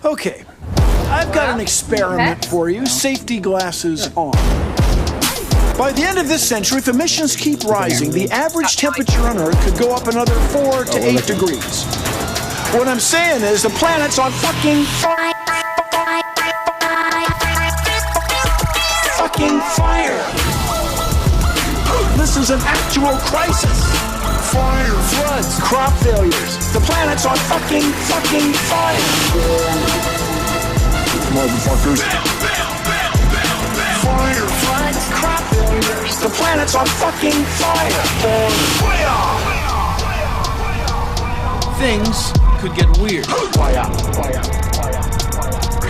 Okay, I've got an experiment for you. Safety glasses on. By the end of this century, if emissions keep rising, the average temperature on Earth could go up another 4 to 8 degrees. What I'm saying is the planet's on fucking fire. This is an actual crisis. Fire, floods, crop failures. The planet's on fucking fire. Motherfuckers. Fire, floods, crop failures. The planet's on fucking fire. Things could get weird.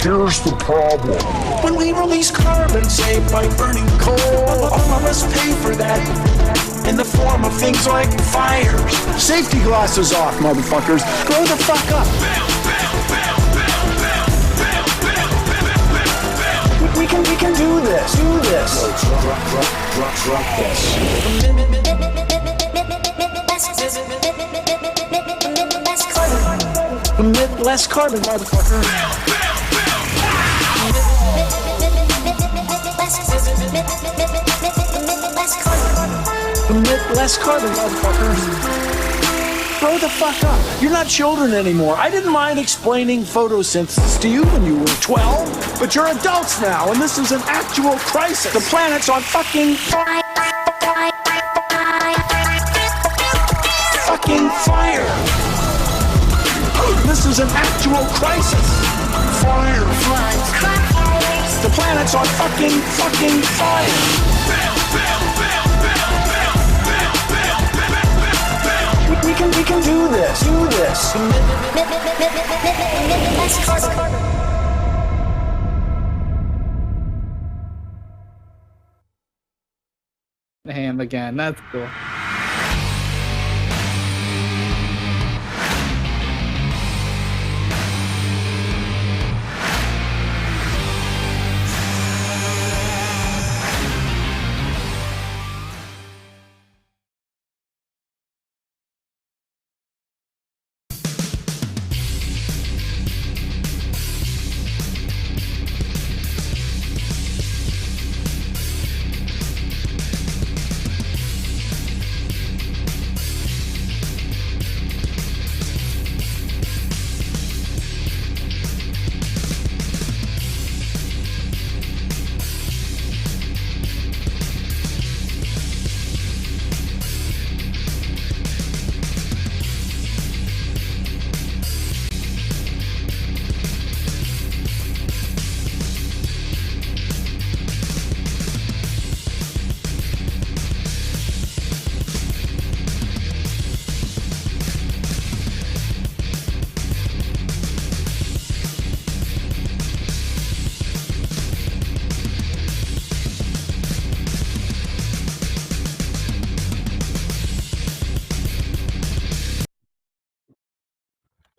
Here's the problem. When we release carbon, say by burning coal, all of us pay for that in the form of things like fires. Safety glasses off, motherfuckers. Grow the fuck up. We can do this. Do this. Drop this. Emit less carbon, motherfucker. Emit less carbon, motherfuckers. Grow the fuck up. You're not children anymore. I didn't mind explaining photosynthesis to you when you were 12, but you're adults now, and this is an actual crisis. The planet's on fucking fire. This is an actual crisis. Fire, floods, fires. The planet's on fucking fire. We can do this. Do this. Ham again. That's cool.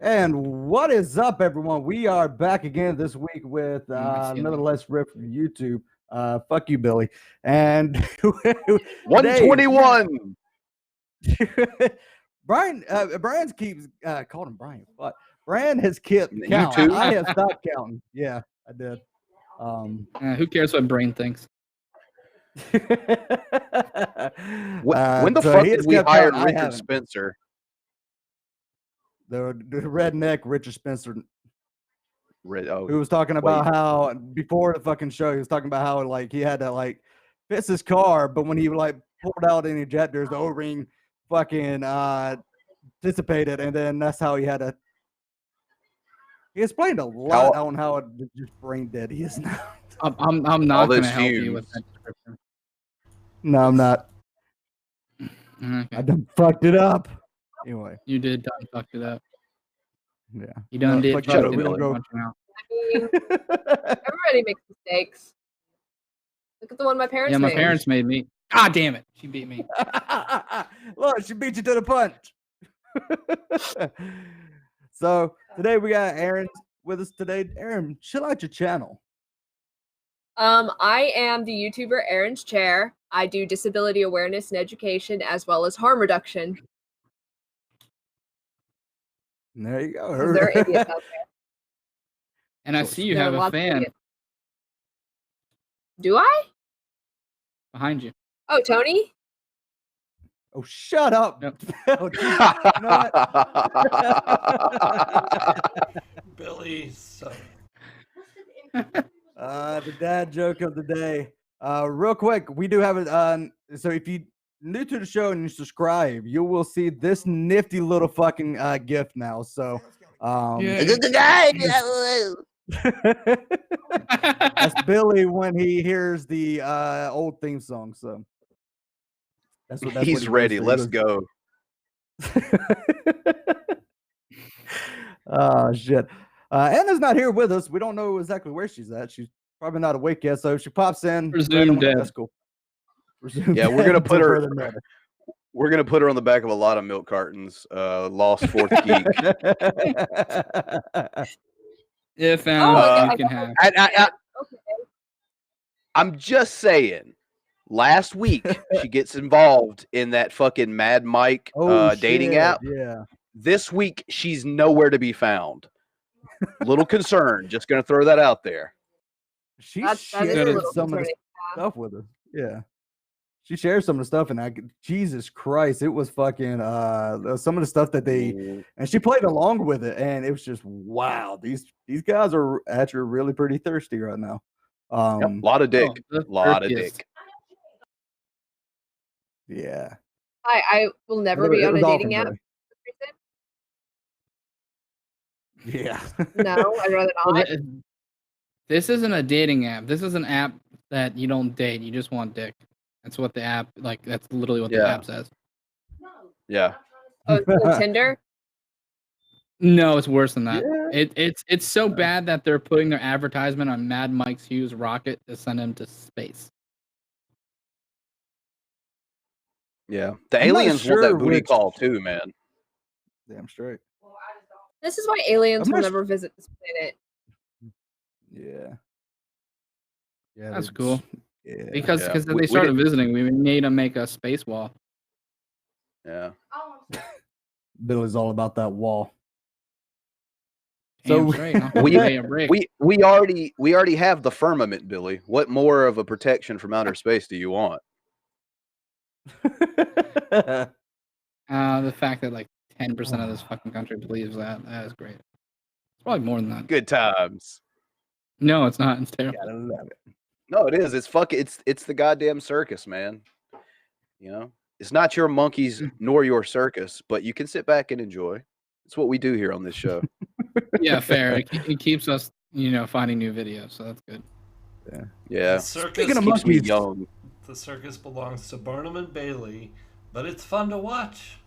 And what is up, everyone? We are back again this week with another Let's Rip from YouTube. Fuck you, Billy. And 121. Bran keeps calling him Brian. But Bran has kept counting. I have stopped counting. Yeah, I did. Who cares what Brain thinks? When the fuck did we hire Richard Spencer? The redneck Richard Spencer, who was talking about how before the fucking show, he was talking about how like he had to like fix his car, but when he like pulled out any ejectors, the O-ring fucking dissipated, and then that's how he had to. He explained a lot on how just brain dead he is now. I'm not going to help you with that description. No, I'm not. Okay. I done fucked it up. Anyway, you did done fucked it up. Yeah, you done did. Fuck it. I mean, everybody makes mistakes. Look at the one my parents made. Yeah, my parents made me. Ah, damn it. She beat me. Look, she beat you to the punch. So today we got Aaron with us today. Aaron, chill out your channel. I am the YouTuber Aaron's Chair. I do disability awareness and education as well as harm reduction. There you go. There are idiots out And I see you have a fan Do I? behind you. Oh, Tony? Oh, shut up. Yep. Oh, Jesus. You know what? Billy, so The dad joke of the day. Real quick, we do have it. So if you new to the show and you subscribe, you will see this nifty little fucking gift now. So, that's Billy when he hears the old theme song. So that's what He's ready. Let's go. Oh shit. Anna's not here with us. We don't know exactly where she's at. She's probably not awake yet. So if she pops in, Presumed dead. that's cool. Yeah, we're gonna put her. We're gonna put her on the back of a lot of milk cartons. Lost fourth geek. If you can have. I'm just saying. Last week, she gets involved in that fucking Mad Mike dating app. Yeah. This week, she's nowhere to be found. Little concerned. Just gonna throw that out there. She That is a shared little some of the concerning. stuff with us. Yeah. She shared some of the stuff, and Jesus Christ, it was fucking some of the stuff that they and she played along with it, and it was just wow. These guys are actually really pretty thirsty right now. Yep, lot of dick. Lot of dick. Yeah. I will never be on a dating app. Yeah. No, I'd rather not. This isn't a dating app. This is an app that you don't date. You just want dick. That's what the app, like, that's literally what the app says. Yeah. Oh, it's Tinder? No, it's worse than that. Yeah. It's so bad that they're putting their advertisement on Mad Mike's Hughes rocket to send him to space. Yeah. The aliens want that booty call too, man. Damn straight. This is why aliens I'm will not never visit this planet. Yeah. Yeah. That's cool. Yeah. Because Yeah. if they started visiting, we need to make a space wall. Yeah. Billy's all about that wall. Damn So- straight, huh? We already have the firmament, Billy. What more of a protection from outer space do you want? The fact that like 10% of this fucking country believes that is great. It's probably more than that. Good times. No, it's not. It's terrible. Gotta love it. No, it is. It's the goddamn circus, man. You know, it's not your monkeys nor your circus, but you can sit back and enjoy. It's what we do here on this show. Yeah, fair. It keeps us, finding new videos, so that's good. Yeah. The circus, Speaking of Keeps me monkeys, young. the circus belongs to Barnum and Bailey, but it's fun to watch.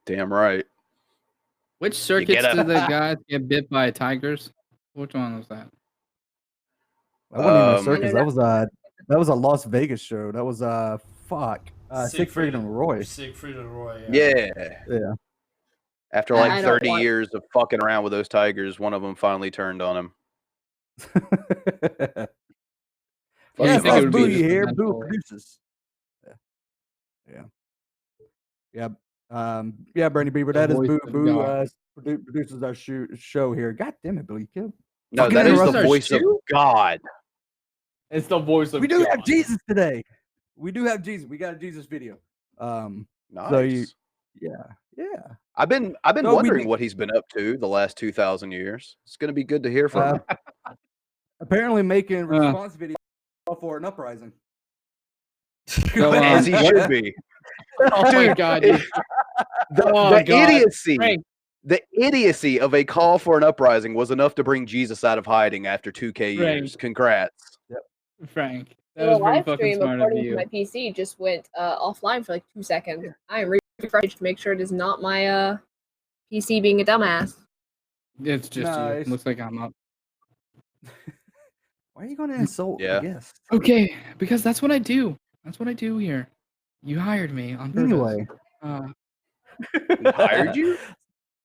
Damn right. Which circuits get did the guys get bit by tigers? Which one was that? that wasn't even a circus. I know That was a Las Vegas show. That was Siegfried and Roy. Siegfried and Roy. Yeah. Yeah. After I like don't 30 want- years of fucking around with those tigers, one of them finally turned on him. Yeah, Yeah, I think that's it would be Boo just a here. mental- Boo produces. Yeah. Yeah, Bernie Bieber. The That is voice Boo. of Boo God. produces our show here. God damn it, Billy. Kill. No, Fucking that is interrupt the our voice of shoe? God. It's the voice of We do have Jesus today. We do have Jesus. We got a Jesus video. Nice. So yeah. I've been So we wondering need- what he's been up to the last 2,000 years. It's going to be good to hear from him. Apparently making response videos for an uprising. Go on. As he should be. Oh my god. dude. The God. idiocy. Frank. The idiocy of a call for an uprising was enough to bring Jesus out of hiding after 2K years. Frank. Congrats. Frank. That The was pretty live fucking stream, smart of according to you. my PC, just went offline for like 2 seconds. I am refreshed to make sure it is not my PC being a dumbass. It's just Nice. you. Looks like I'm up. Why are you going to insult? Yeah. I guess. Okay, because that's what I do. That's what I do here. You hired me on purpose. Anyway. We hired you?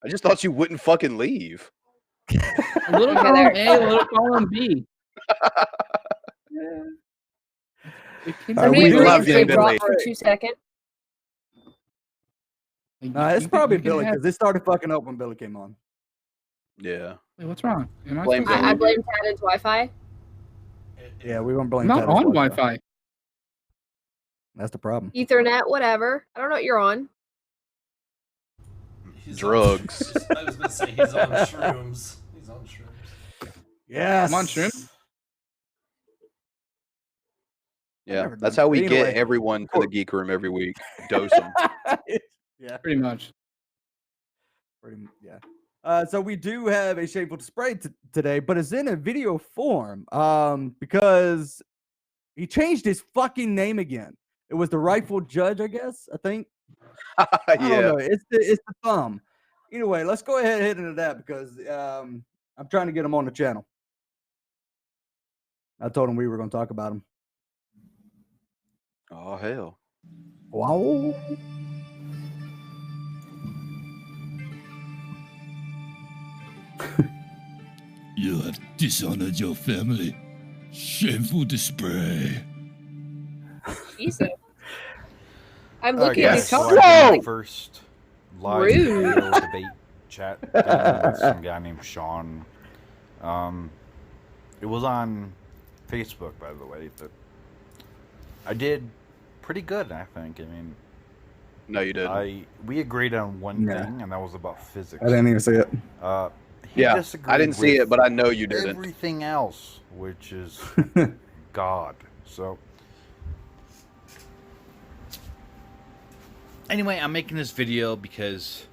I just thought you wouldn't fucking leave. A little column A, a little column B. It can All right, be we Somebody do agreed have to Jim drop Billy. for 2 seconds. like, It's you probably can Billy have- because they started fucking up when Billy came on. Yeah. Wait, what's wrong? Am I Blame supposed to- I blame Tatted's Wi-Fi. Yeah, we won't blame. I'm not Tatted's on Wi-Fi. That's the problem. Ethernet, whatever. I don't know what you're on. He's Drugs. I was gonna say he's on shrooms. He's on shrooms. Yes. I'm on shrooms. Yeah, never that's done how we it. get Anyway. everyone to the geek room every week. Dose them. Yeah. Pretty much. Yeah. So we do have a shameful display today, but it's in a video form. Because he changed his fucking name again. It was the rightful judge, I guess. I think. I don't know. It's the thumb. Anyway, let's go ahead and hit into that because I'm trying to get him on the channel. I told him we were going to talk about him. Oh hell. Wow. You have dishonored your family. Shameful display. Jesus. I'm Okay, looking at these so comments. I I'm did like, the first live Rude. video debate chat thing with some guy named Sean. It was on Facebook, by the way, but I did pretty good, I think. I mean, No, you didn't. we agreed on one Yeah. thing, and that was about physics. I didn't even see it. He Yeah, I disagreed didn't see with it, but I know you didn't. everything else, which is God. So Anyway, I'm making this video because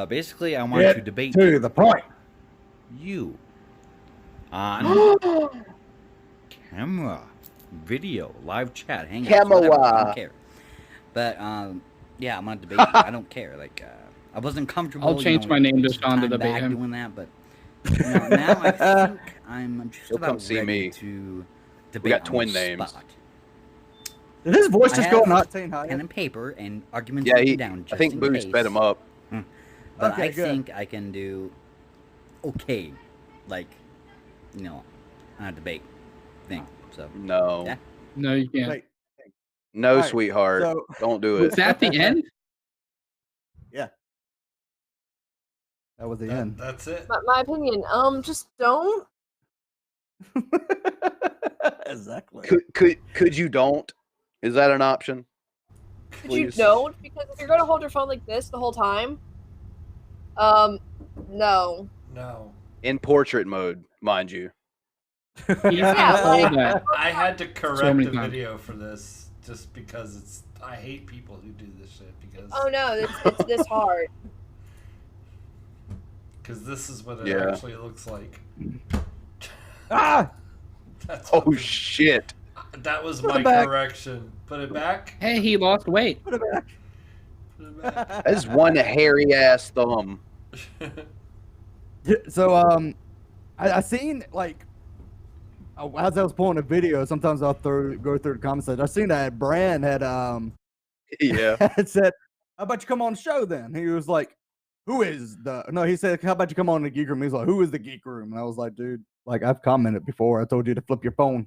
basically I want to debate To the point. you on camera, video, live chat, hangouts, whatever. I Camera. don't care. But yeah, I'm gonna debate you. I don't care. Like I wasn't comfortable. I'll change my name to Sean to debate him. doing that, but now I think I'm just He'll come about see ready me. to debate. We got on twin the names. spot. Did his voice I just go have not hi? Pen and paper and arguments Yeah, written down. Just I think in Boost case. sped him up. But Okay, I good. think I can do okay, like, on a debate thing. So No. Yeah. No, you can't. Wait, No, All right, sweetheart. so Don't do Was it. that the end? that was the end. That's it. my opinion. Just don't. Exactly. Could you don't? Is that an option? Could you Please. don't? Because if you're gonna hold your phone like this the whole time, no. No. In portrait mode, mind you. Yeah, like, that. I had to correct many the times. video for this just because I hate people who do this shit because oh no, it's this hard. this is what it Yeah. actually looks like. Ah! That's Oh what shit. that was Put my it back. correction. Put it back. Hey, he lost weight. Put it back. Put it back. That is one hairy ass thumb. So I seen like as I was pulling a video, sometimes I'll go through the comments. I seen that Bran had Yeah. had said, "How about you come on the show then?" He was like, "Who is the?" No, he said, "How about you come on the geek room?" He's like, "Who is the geek room?" And I was like, "Dude, like I've commented before. I told you to flip your phone."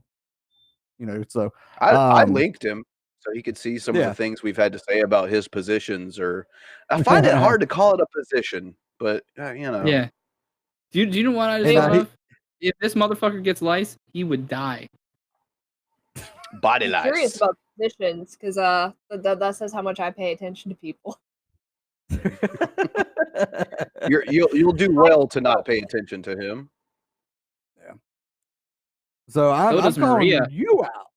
So I linked him so he could see some of Yeah. the things we've had to say about his positions. Or I find it hard to call it a position, but Yeah. Do you know what I just And, thought he- of? If this motherfucker gets lice, he would die. body I'm lice. curious about positions because that says how much I pay attention to people. You'll do well to not pay attention to him. So I'm does calling Maria. you out,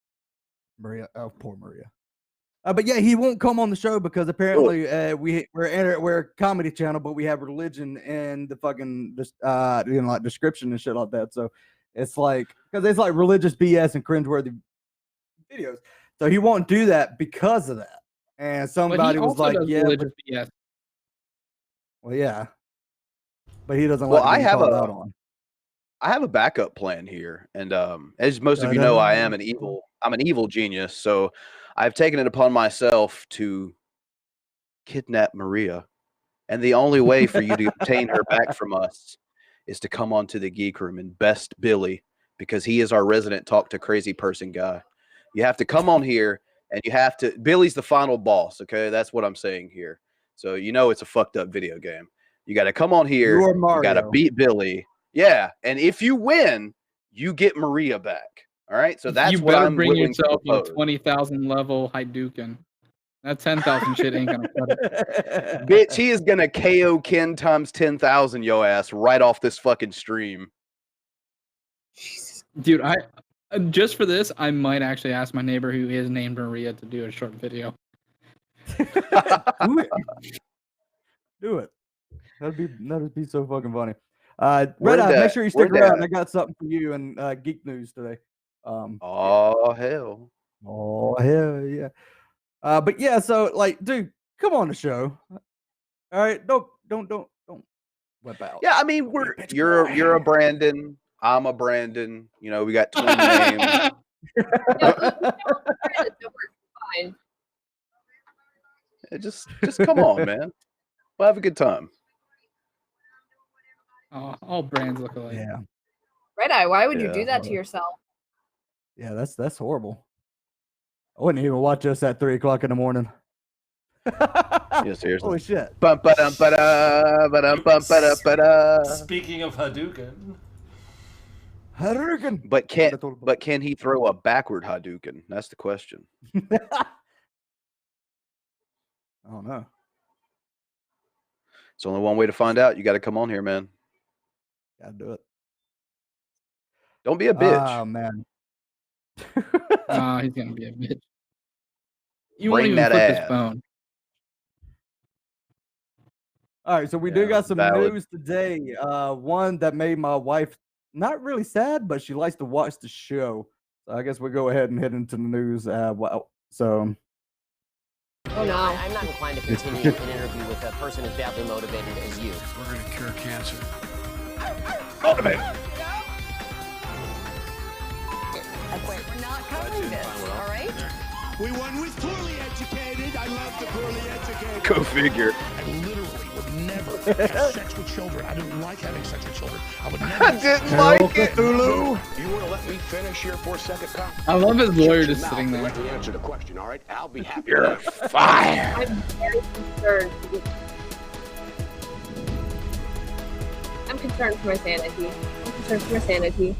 Maria. Oh, poor Maria. But yeah, he won't come on the show because apparently we're a comedy channel, but we have religion in the fucking like description and shit like that. So it's like because it's like religious BS and cringeworthy videos. So he won't do that because of that. And But he somebody was also like, does "Yeah, religious BS. well, yeah," but he doesn't Well, like. I being have called a- out on. I have a backup plan here, and as most of you know, I am an evil. I'm an evil genius, so I've taken it upon myself to kidnap Maria, and the only way for you to obtain her back from us is to come onto the geek room and best Billy because he is our resident talk to crazy person guy. You have to come on here, and you have to. Billy's the final boss. Okay, that's what I'm saying here. So it's a fucked up video game. You got to come on here. You are You got to Mario. beat Billy. Yeah, and if you win, you get Maria back. All right, so that's you what better I'm bring willing to yourself a propose. 20,000 level Hadouken. That 10,000 shit ain't gonna cut it. Bitch, he is gonna KO Ken times 10,000 yo ass right off this fucking stream. Dude, I just for this, I might actually ask my neighbor who is named Maria to do a short video. Do it. That'd be so fucking funny. Red Eye, make sure you stick where'd around. that- I got something for you in Geek News today. Oh hell. Oh hell yeah. But yeah, so like, dude, come on the show. All right, don't whip out. Yeah, I mean, you're a Brandon. I'm a Brandon. You know, we got twin names. Fine. Yeah, just come on, man. We'll have a good time. Oh, all brands look alike. Yeah. Red Eye, why would you Yeah. do that to yourself? Yeah, that's horrible. I wouldn't even watch us at 3 o'clock in the morning. Yeah, seriously. Holy shit. Speaking of Hadouken. Hadouken. But can he throw a backward Hadouken? That's the question. I don't know. It's only one way to find out. You got to come on here, man. Gotta do it. Don't be a bitch. Oh man. Oh, he's gonna be a bitch. You Bring won't even that flip his ass. phone. All right, so we do got some valid. news today. One that made my wife not really sad, but she likes to watch the show. So I guess we'll go ahead and head into the news. So Oh no. I'm not inclined to continue an interview with a person as badly motivated as you. We're going to cure cancer. Motivated. We're not covering this, all right? We won with poorly educated. I love the poorly educated. Go figure. I literally would never have sex with children. I didn't like having sex with children. I would never. I didn't like it. Cthulhu. You want to let me finish here for a second, Kyle? I love his lawyer just sitting there. Let me answer the question, all right? I'll be happy. You're fired. I'm very concerned. I'm concerned for my sanity. I'm concerned for my sanity.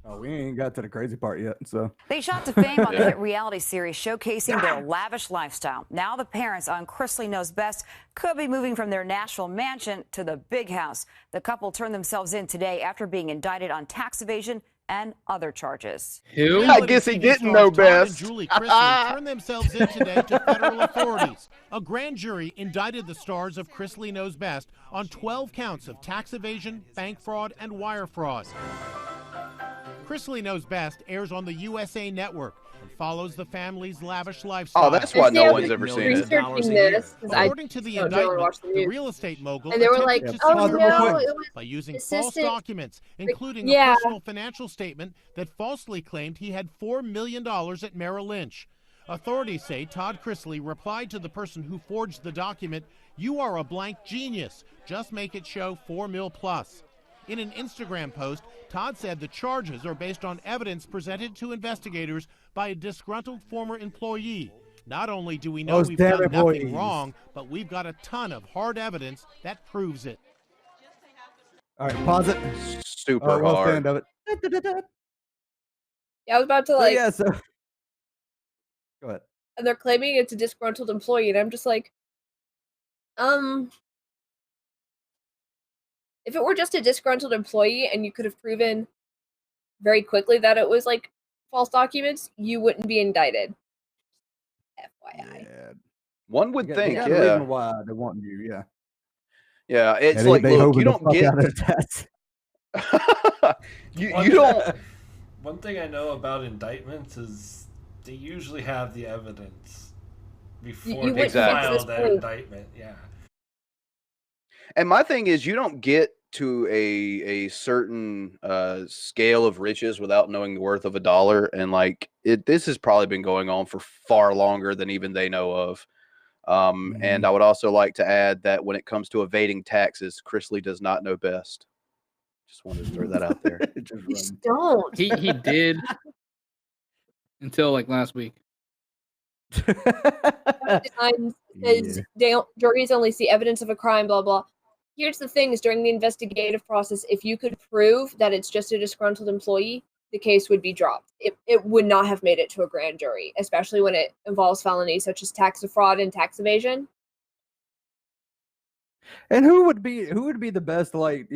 oh, we ain't got to the crazy part yet. So They shot to fame on the hit reality series showcasing their lavish lifestyle. Now the parents on Chrisley Knows Best could be moving from their Nashville mansion to the big house. The couple turned themselves in today after being indicted on tax evasion and other charges. Who? I guess he didn't know best. Julie Chrisley turned themselves in today to federal authorities. A grand jury indicted the stars of Chrisley Knows Best on 12 counts of tax evasion, bank fraud, and wire fraud. Chrisley Knows Best airs on the USA Network and follows the family's lavish lifestyle. Oh, that's why no one's ever seen it. Researching this, According to the don't really indictment, watch the the news. real estate mogul And they were like, attempted to oh secure no, funds it was by using false assistant- documents, including yeah. a personal financial statement that falsely claimed he had $4 million at Merrill Lynch. Authorities say Todd Chrisley replied to the person who forged the document, "You are a blank genius. Just make it show $4 million plus." In an Instagram post, Todd said the charges are based on evidence presented to investigators by a disgruntled former employee. Not only do we know Those we've damn done employees. nothing wrong, but we've got a ton of hard evidence that proves it. all right, pause it. Super We'll hard. stand of it. Yeah, I was about to So, like, yeah, so go ahead. and they're claiming it's a disgruntled employee, and I'm just like, if it were just a disgruntled employee and you could have proven very quickly that it was like false documents, you wouldn't be indicted. FYI. Yeah. One would They think, got a yeah. reason why they want you, yeah. Yeah, it's Yeah, like, they look, hoping you the don't fuck get. out of the test. you don't. One thing I know about indictments is they usually have the evidence before you they wouldn't get to file this that point. indictment. Yeah. And my thing is, you don't get to a certain scale of riches without knowing the worth of a dollar, and like this has probably been going on for far longer than even they know of. And I would also like to add that when it comes to evading taxes, Chrisley does not know best. Just wanted to throw that out there. Just don't. He did until like last week. Times says juries only see evidence of a crime, blah blah. Here's the thing: is during the investigative process, if you could prove that it's just a disgruntled employee, the case would be dropped. It would not have made it to a grand jury, especially when it involves felonies such as tax fraud and tax evasion. And who would be the best like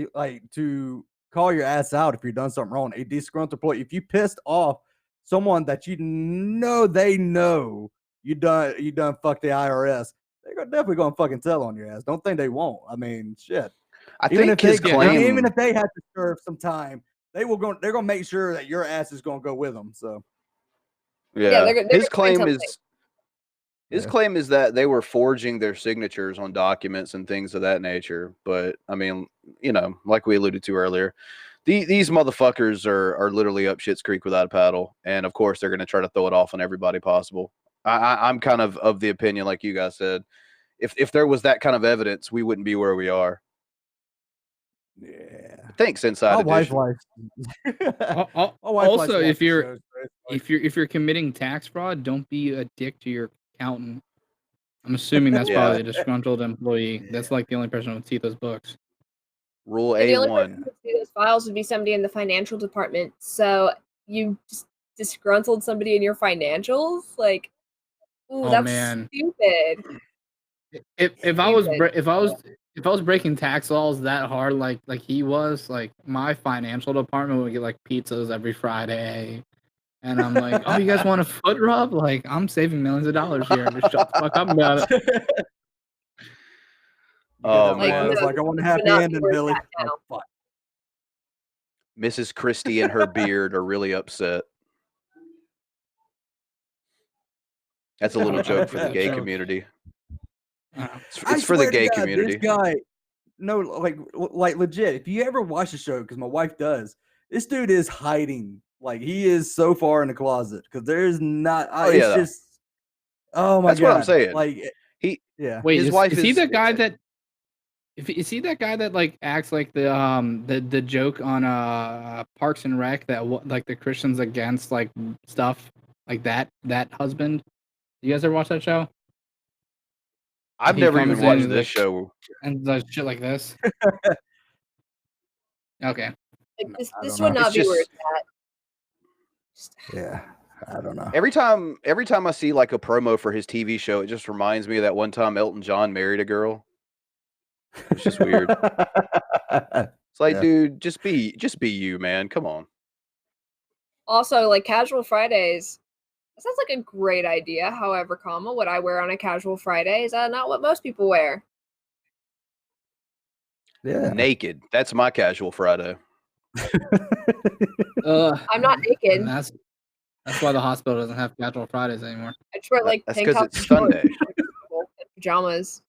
to call your ass out if you've done something wrong? A disgruntled employee. If you pissed off someone that you know you done fuck the IRS, they're definitely gonna fucking tell on your ass. Don't think they won't. I mean, shit. Even if they have to serve some time, they're gonna make sure that your ass is gonna go with them. So yeah, his claim is that they were forging their signatures on documents and things of that nature. But I mean, you know, like we alluded to earlier, these motherfuckers are literally up shit's creek without a paddle, and of course they're going to try to throw it off on everybody possible. I'm kind of the opinion, like you guys said, if there was that kind of evidence, we wouldn't be where we are. Yeah. Thanks, Inside Edition. Also, if you're committing tax fraud, don't be a dick to your accountant. I'm assuming that's probably a disgruntled employee. That's like the only person who would see those books. Rule The only A1. person who would see those files would be somebody in the financial department. So you just disgruntled somebody in your financials, like, ooh, that's stupid. If I was breaking tax laws that hard, like he was, like my financial department would get like pizzas every Friday, and I'm like, oh, you guys want a foot rub? Like, I'm saving millions of dollars here. Just shut the fuck up about it. Oh man, it's like I want a happy ending, Billy. Oh, fuck. Mrs. Christie and her beard are really upset. That's a little joke for the gay community. It's for the gay community. This guy, no, like legit. If you ever watch the show, because my wife does, this dude is hiding. Like, he is so far in the closet because there's not. It's just. Oh my god! That's what I'm saying. Like Wait, his wife is he the guy that? Is he that guy that like acts like the joke on Parks and Rec that like the Christians against like stuff like that husband? You guys ever watch that show? I've never even watched this show. And does shit like this. Okay. Like, this would not be where it's at. Yeah, I don't know. Every time I see like a promo for his TV show, it just reminds me of that one time Elton John married a girl. It's just weird. It's like, dude, just be you, man. Come on. Also, like, casual Fridays. That sounds like a great idea. However, what I wear on a casual Friday is not what most people wear. Yeah. Naked. That's my casual Friday. I'm not naked. That's why the hospital doesn't have casual Fridays anymore. I just wear like that's tank because tops it's Sunday. and pajamas.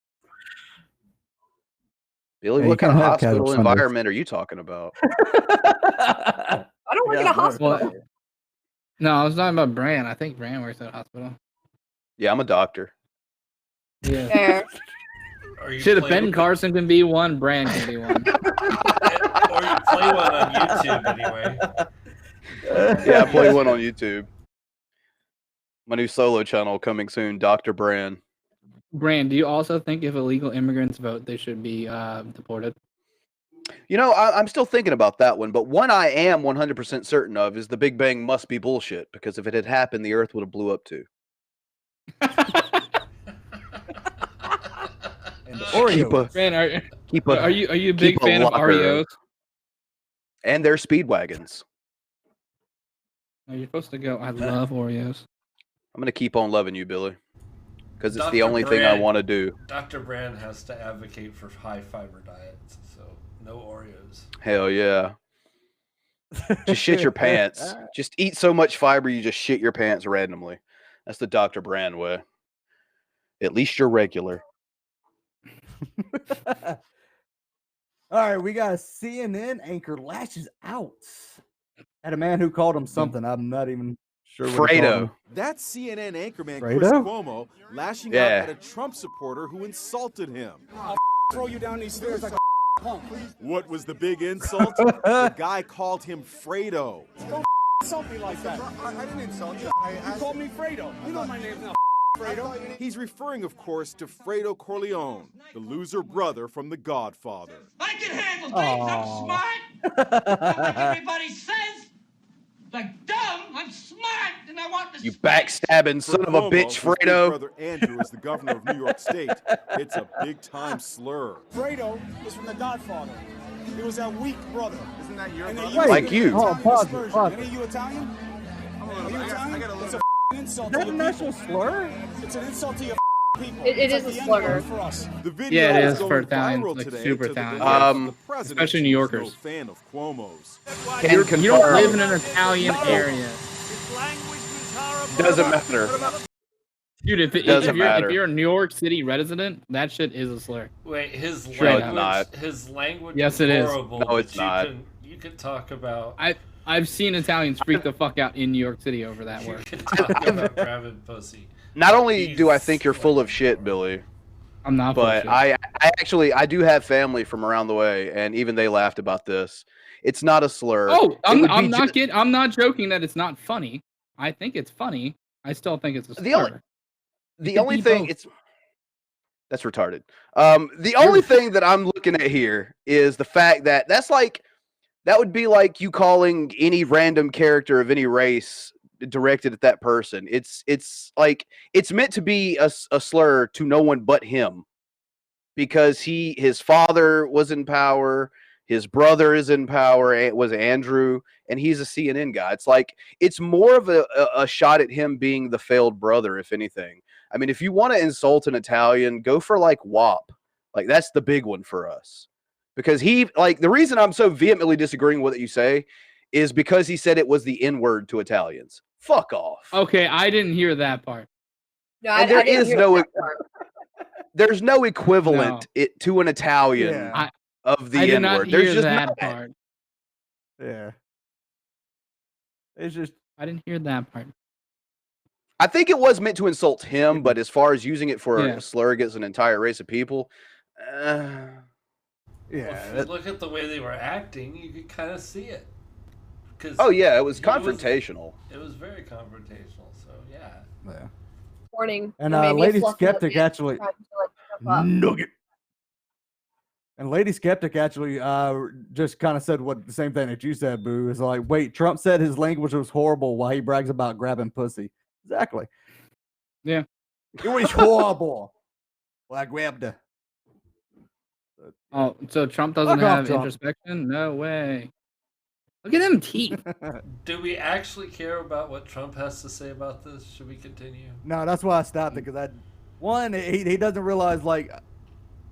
Billy, what kind of hospital environment are you talking about? I don't work in a hospital. No, I was talking about Bran. I think Bran works at a hospital. Yeah, I'm a doctor. Yeah. Fair. Shit, if Ben Carson can be one, Bran can be one. Or you play one on YouTube anyway. Yeah, I play one on YouTube. My new solo channel coming soon, Dr. Bran. Bran, do you also think if illegal immigrants vote, they should be deported? You know, I'm still thinking about that one, but one I am 100% certain of is the Big Bang must be bullshit, because if it had happened, the Earth would have blew up too. Oreos. Bran, are you a big fan of Oreos? And their Speedwagons. Oh, you're supposed to go. I love Oreos. I'm gonna keep on loving you, Billy, because it's the only thing I want to do. Dr. Bran has to advocate for high fiber diets, so no Oreos. Hell yeah. Just shit your pants. Just eat so much fiber you just shit your pants randomly. That's the Dr. Bran way. At least you're regular. All right, we got a CNN anchor lashes out at a man who called him something. I'm not even sure what he called him. That's CNN anchorman Fredo? Chris Cuomo lashing out at a Trump supporter who insulted him. I'll throw you down these stairs like a punk. What was the big insult? The guy called him Fredo. Don't insult me like that. I didn't insult you. You called me Fredo. You know my name's not He's referring, of course, to Fredo Corleone, the loser brother from The Godfather. I can handle things. I'm smart. Not like everybody says. Like dumb, I'm smart, and I want to. You backstabbing son of a bitch, Fredo. Brother Andrew is the governor of New York State. It's a big-time slur. Fredo is from The Godfather. He was that weak brother. Isn't that your brother? Like you. Oh, pause it. Are you Italian? Are you Italian? It's a insult Is that to an your actual slur? It's an insult to your people. It is a slur. For us. The video Yeah, it is is for going Italians, viral like today super to the Italian. the president Especially New who's Yorkers. No fan of Cuomo's. You don't live in an Italian area. Doesn't matter. Dude, if you're a New York City resident, that shit is a slur. Wait, his Straight language. up. His language. Yes, is it is. horrible, No, it's but not. You can talk about. I've seen Italians freak the fuck out in New York City over that word. You can talk about grabbing pussy. Not only do I think you're full of shit, Billy, I'm not. but I actually do have family from around the way, and even they laughed about this. It's not a slur. Oh, It would I'm be not kidding. I'm not joking that it's not funny. I think it's funny. I still think it's a slur. The only thing that's retarded. The only thing that I'm looking at here is the fact that that would be like you calling any random character of any race directed at that person. It's like it's meant to be a slur to no one but him, because his father was in power, his brother is in power. It was Andrew, and he's a CNN guy. It's like it's more of a shot at him being the failed brother, if anything. I mean, if you want to insult an Italian, go for like WAP. Like that's the big one for us. Because the reason I'm so vehemently disagreeing with what you say is because he said it was the N-word to Italians. Fuck off. Okay, I didn't hear that part. No, And I didn't hear that part. There's no equivalent to an Italian of the I did not N-word. There's hear just that not. part. Yeah. It's just I didn't hear that part. I think it was meant to insult him, but as far as using it for Yeah. a slur against an entire race of people, If you look at the way they were acting, you could kind of see it. Oh yeah, it was confrontational. It was very confrontational. So yeah. Warning. And there may be a Lady fluff Skeptic nugget actually trying to, like, jump up. nugget. And Lady Skeptic actually just kind of said the same thing that you said, Boo. Is like, wait, Trump said his language was horrible while he brags about grabbing pussy. Exactly. Yeah. It was horrible. Well, I grabbed her. Oh, so Trump doesn't Fuck off, have Trump. introspection? No way. Look at them teeth. Do we actually care about what Trump has to say about this? Should we continue? No, that's why I stopped it, because he doesn't realize, like,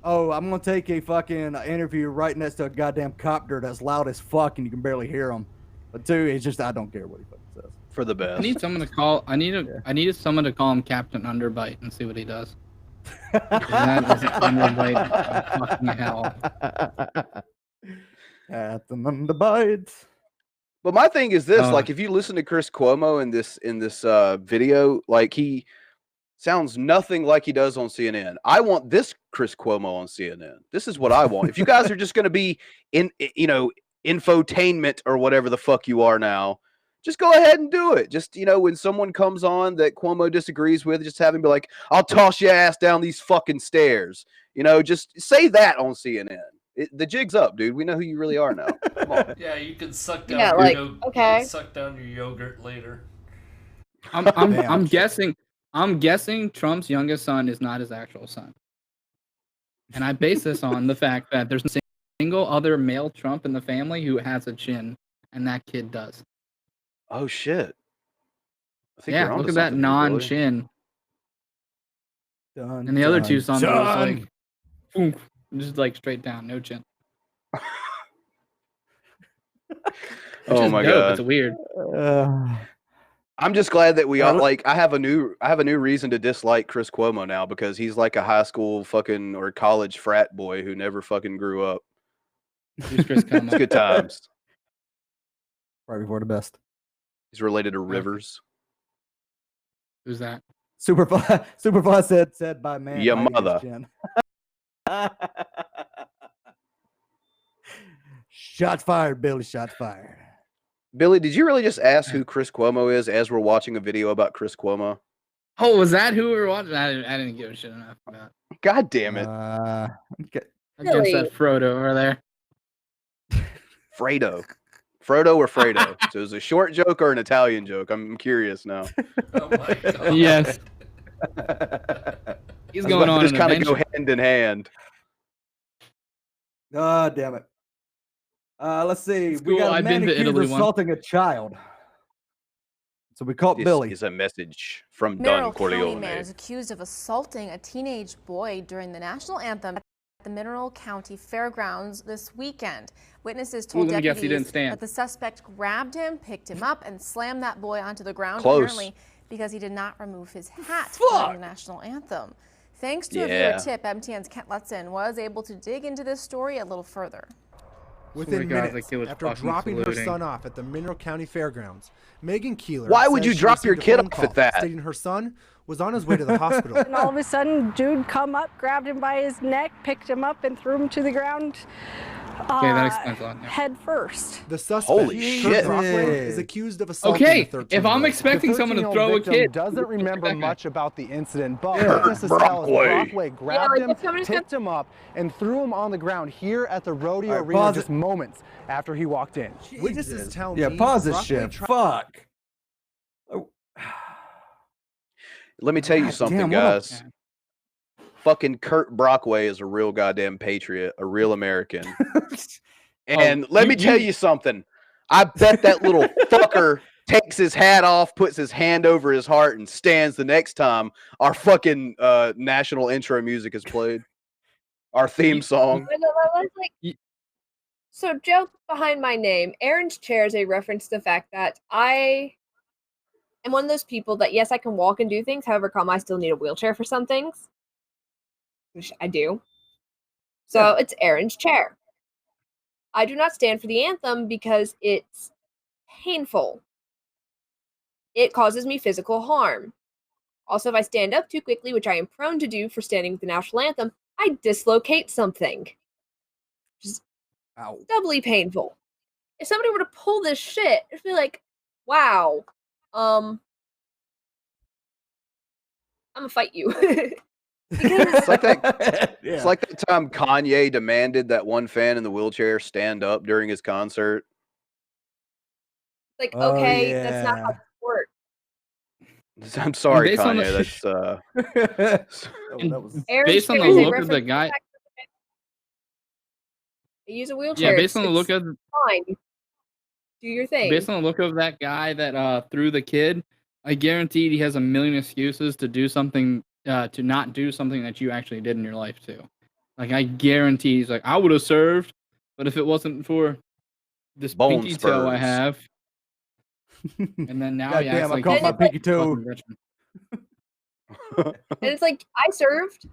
oh, I'm gonna take a fucking interview right next to a goddamn copter that's loud as fuck and you can barely hear him. But two, it's just I don't care what he fucking says. For the best. I need someone to call. I needed someone to call him Captain Underbite and see what he does. That is Underbite of fucking hell. Captain Underbite. But my thing is this: Oh. like, if you listen to Chris Cuomo in this video, like he sounds nothing like he does on CNN. I want this Chris Cuomo on CNN. This is what I want. If you guys are just going to be infotainment or whatever the fuck you are now, just go ahead and do it. Just, when someone comes on that Cuomo disagrees with, just have him be like, I'll toss your ass down these fucking stairs. Just say that on CNN. The jig's up, dude. We know who you really are now. Come on. Yeah, you can suck down. Yeah, your like, you okay. can suck down your yogurt later. I'm guessing Trump's youngest son is not his actual son. And I base this on the fact that there's a single other male Trump in the family who has a chin, and that kid does. Oh shit. I think Yeah, you're onto look at that something here, Billy. non-chin. Done, And the other done, two sons are just done. like, oomph, just like straight down, no chin. Oh my god. It's weird. I'm just glad that we all like. I have a new reason to dislike Chris Cuomo now, because he's like a high school fucking or college frat boy who never fucking grew up. Who's Chris Cuomo? It's good times. Right before the best. He's related to Rivers. Who's that? Superfly said by man. Your biting his mother. chin. Shots fired, Billy. Shots fired. Billy, did you really just ask who Chris Cuomo is as we're watching a video about Chris Cuomo? Oh, was that who we were watching? I didn't give a shit enough about. God damn it. Against that Frodo over there. Fredo. Frodo or Fredo? So is it a short joke or an Italian joke? I'm curious now. Oh my god. Yes. He's going on just an kind of go adventure. hand in hand. Ah, damn it. Let's see. It's We cool. got a I've man been to accused of Italy once. assaulting a child. So we caught This Billy. is a message from Don Mineral County Corleone. man is accused of assaulting a teenage boy during the national anthem at the Mineral County Fairgrounds this weekend. Witnesses told Let me guess, he didn't deputies stand. that the suspect grabbed him, picked him up, and slammed that boy onto the ground, Close. apparently because he did not remove his hat during the national anthem. Thanks to a viewer Yeah. tip, MTN's Kent Lassen was able to dig into this story a little further. Within God, minutes, the kid was after fucking dropping her saluting. son off at the Mineral County Fairgrounds, Megan Keeler Why would says you she drop your received a kid phone off at call that? stating her son was on his way to the hospital. And all of a sudden, dude come up, grabbed him by his neck, picked him up, and threw him to the ground. Okay, that explains a lot. Yeah. Head first. The suspect, Holy Kurt shit. Brockway, is accused of assaulting Okay, a 13-year-old. if I'm expecting someone to throw a kid, doesn't remember much about the incident, but Kurt witnesses tell us Brockway. Brockway grabbed like, him, if somebody's picked him up, and threw him on the ground here at the rodeo All right, arena pause just moments after he walked in. Witnesses tell Yeah, me pause this Brockway shit. tried- Fuck. Oh. Let me tell you God something, damn, what a- guys. Fucking Kurt Brockway is a real goddamn patriot, a real American. And let me tell you something. I bet that little fucker takes his hat off, puts his hand over his heart, and stands the next time our fucking national intro music is played. Our theme song. So, joke behind my name. Aaron's chair is a reference to the fact that I am one of those people that, yes, I can walk and do things. However, I still need a wheelchair for some things, which I do. So, it's Aaron's chair. I do not stand for the anthem because it's painful. It causes me physical harm. Also, if I stand up too quickly, which I am prone to do for standing with the national anthem, I dislocate something. Just doubly painful. If somebody were to pull this shit, it'd be like, wow. I'm gonna fight you. It's like that. Yeah. It's like that time Kanye demanded that one fan in the wheelchair stand up during his concert. Like, Oh, okay, that's not how yeah. this works. I'm sorry, Based on Kanye. the- That's that was Aaron's based on chair the is a look of the reference to guy, fact that I use a wheelchair. yeah, based on the It's look of fine. Do your thing. based on the look of that guy that threw the kid, I guaranteed he has a million excuses to do something, to not do something that you actually did in your life too. Like I guarantee he's like, I would have served, but if it wasn't for this Bone pinky toe I spurs. have, and then now God he damn, acts I like caught he's my a pinky toe. fucking veteran. And it's like, I served.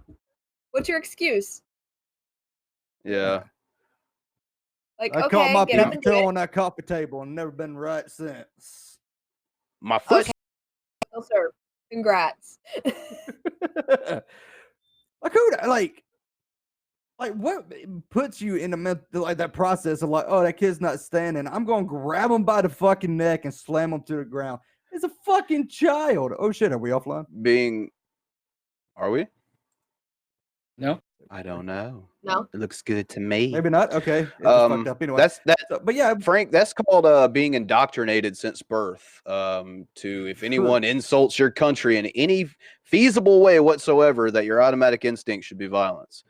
What's your excuse? yeah. Like, I okay, caught my get up pinky and do toe it. on that coffee table and never been right since. My foot. Okay, I'll serve. Congrats. Like who? Like what puts you in the like that process of like, oh, that kid's not standing. I'm gonna grab him by the fucking neck and slam him to the ground. It's a fucking child. Oh shit, are we offline? Are we? No. I don't know. No. It looks good to me. Maybe not. Okay. It just fucked up. Anyway. That's that. But yeah, Frank, that's called being indoctrinated since birth. To if anyone insults your country in any feasible way whatsoever, that your automatic instinct should be violence.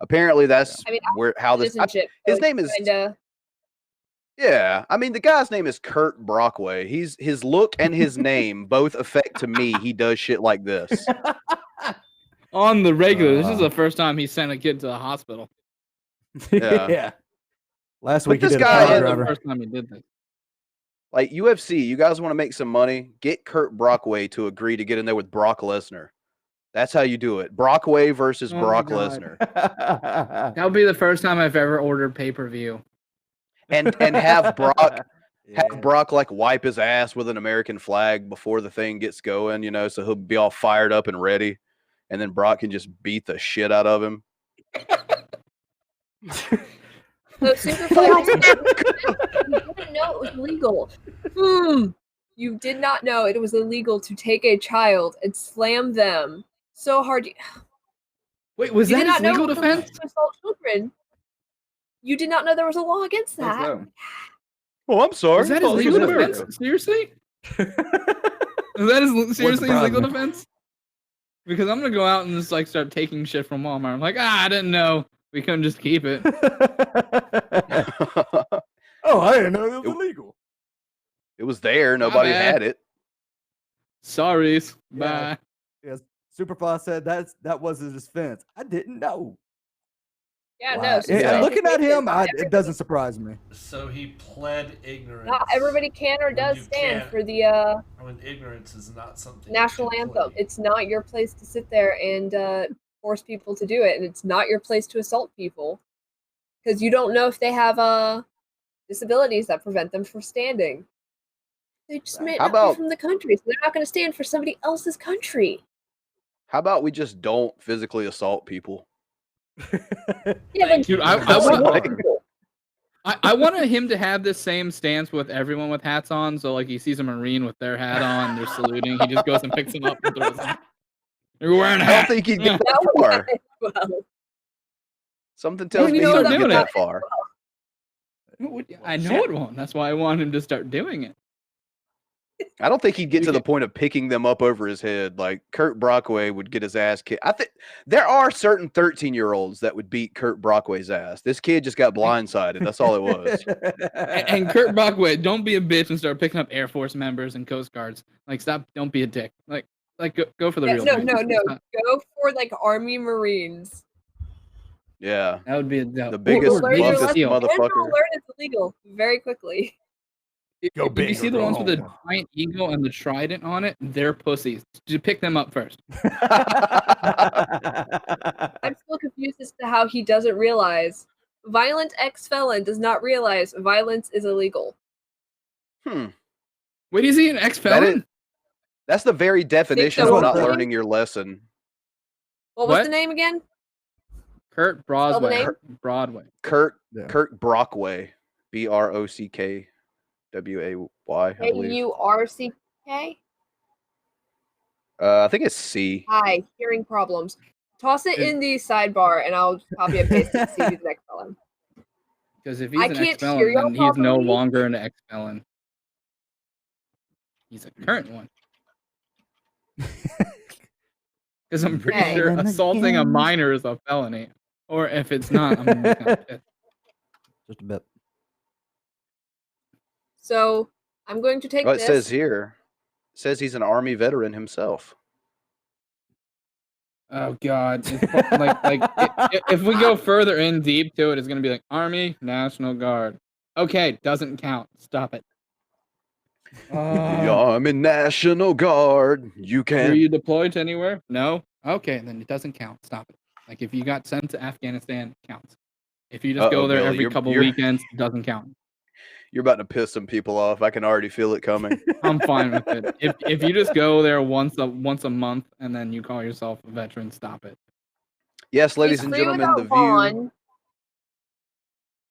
Apparently, that's how this. His name is. Yeah, I mean the guy's name is Kurt Brockway. His look and his name both affect to me. He does shit like this. On the regular, this is the first time he sent a kid to the hospital. Yeah. Last week But he this did a guy car is- driver. The first time he did this. Like UFC, you guys want to make some money? Get Kurt Brockway to agree to get in there with Brock Lesnar. That's how you do it. Brockway versus Oh my Brock God. Lesnar. That would be the first time I've ever ordered pay-per-view. And have Brock like wipe his ass with an American flag before the thing gets going, so he'll be all fired up and ready. And then Brock can just beat the shit out of him. So super fun. You didn't know it was legal. You did not know it was illegal to take a child and slam them so hard. Wait, was You that did not his know legal it was illegal defense? to assault children. You did not know there was a law against that. Oh, I'm sorry. Was that his Oh, legal this is defense? weird. Seriously? Was that seriously his legal defense? Because I'm gonna go out and just like start taking shit from Walmart. I'm like, I didn't know we couldn't just keep it. Oh, I didn't know it was illegal. It was there. Nobody bad. had it. Sorry. Yeah. Bye. Yes, Superfly said that was his defense. I didn't know. Yeah, Wow. no. So And looking at him, not it doesn't surprise me. So he pled ignorance. Not everybody can or does you stand can't- for the When ignorance is not something. you national can anthem. play. It's not your place to sit there and force people to do it, and it's not your place to assault people because you don't know if they have disabilities that prevent them from standing. They just may How not be about- from the country, so they're not going to stand for somebody else's country. How about we just don't physically assault people? Yeah, but Dude, I wanted him to have this same stance with everyone with hats on. So like he sees a Marine with their hat on, they're saluting. He just goes and picks them up and throws them. You're wearing a I don't hat. think he'd get that that would far. well, Something tells me you he start wouldn't doing get it. that far. I know it won't. That's why I want him to start doing it. I don't think he'd get to the point of picking them up over his head. Like Kurt Brockway would get his ass kicked. I think there are certain 13-year-olds that would beat Kurt Brockway's ass. This kid just got blindsided. That's all it was. And Kurt Brockway, don't be a bitch and start picking up Air Force members and Coast Guards. Like, stop. Don't be a dick. Like go for the real no, thing. no, no. It's not- Go for like Army Marines. Yeah. That would be a dope. The biggest, Learn your buffest lesson, and you'll motherfucker. learn it's illegal very quickly. If you see the ones with the giant eagle and the trident on it, they're pussies. Just pick them up first. I'm still confused as to how he doesn't realize violent ex-felon does not realize violence is illegal. Wait, is he an ex-felon? That's the very definition so. of not What was the learning your lesson. What was What? the name again? Kurt Spell the Broadway. name? Broadway. Kurt Yeah. Kurt Brockway. BROCKWAY, I believe. AURCK? I think it's C. Hi, hearing problems. Toss it in the sidebar and I'll copy and paste it and see who's the next felon. Because if he's I an can't ex-felon, hear y'all then he's no properly. longer an ex-felon. He's a current one. Because I'm pretty Hey. sure assaulting a minor is a felony. Or if it's not, I'm gonna be kind of pissed. Just a bit. So I'm going to take Well, it this. says here. It says he's an Army veteran himself. Oh God! If we go further in deep to it, it's gonna be like Army, National Guard. Okay, doesn't count. Stop it. The Army National Guard. You Were can. you deployed to anywhere? No. Okay, then it doesn't count. Stop it. Like if you got sent to Afghanistan, it counts. If you just go there Billy, every couple weekends, it doesn't count. You're about to piss some people off. I can already feel it coming. I'm fine with it. If you just go there once a month and then you call yourself a veteran, stop it. Yes, ladies He's and free gentlemen, without the view. bond,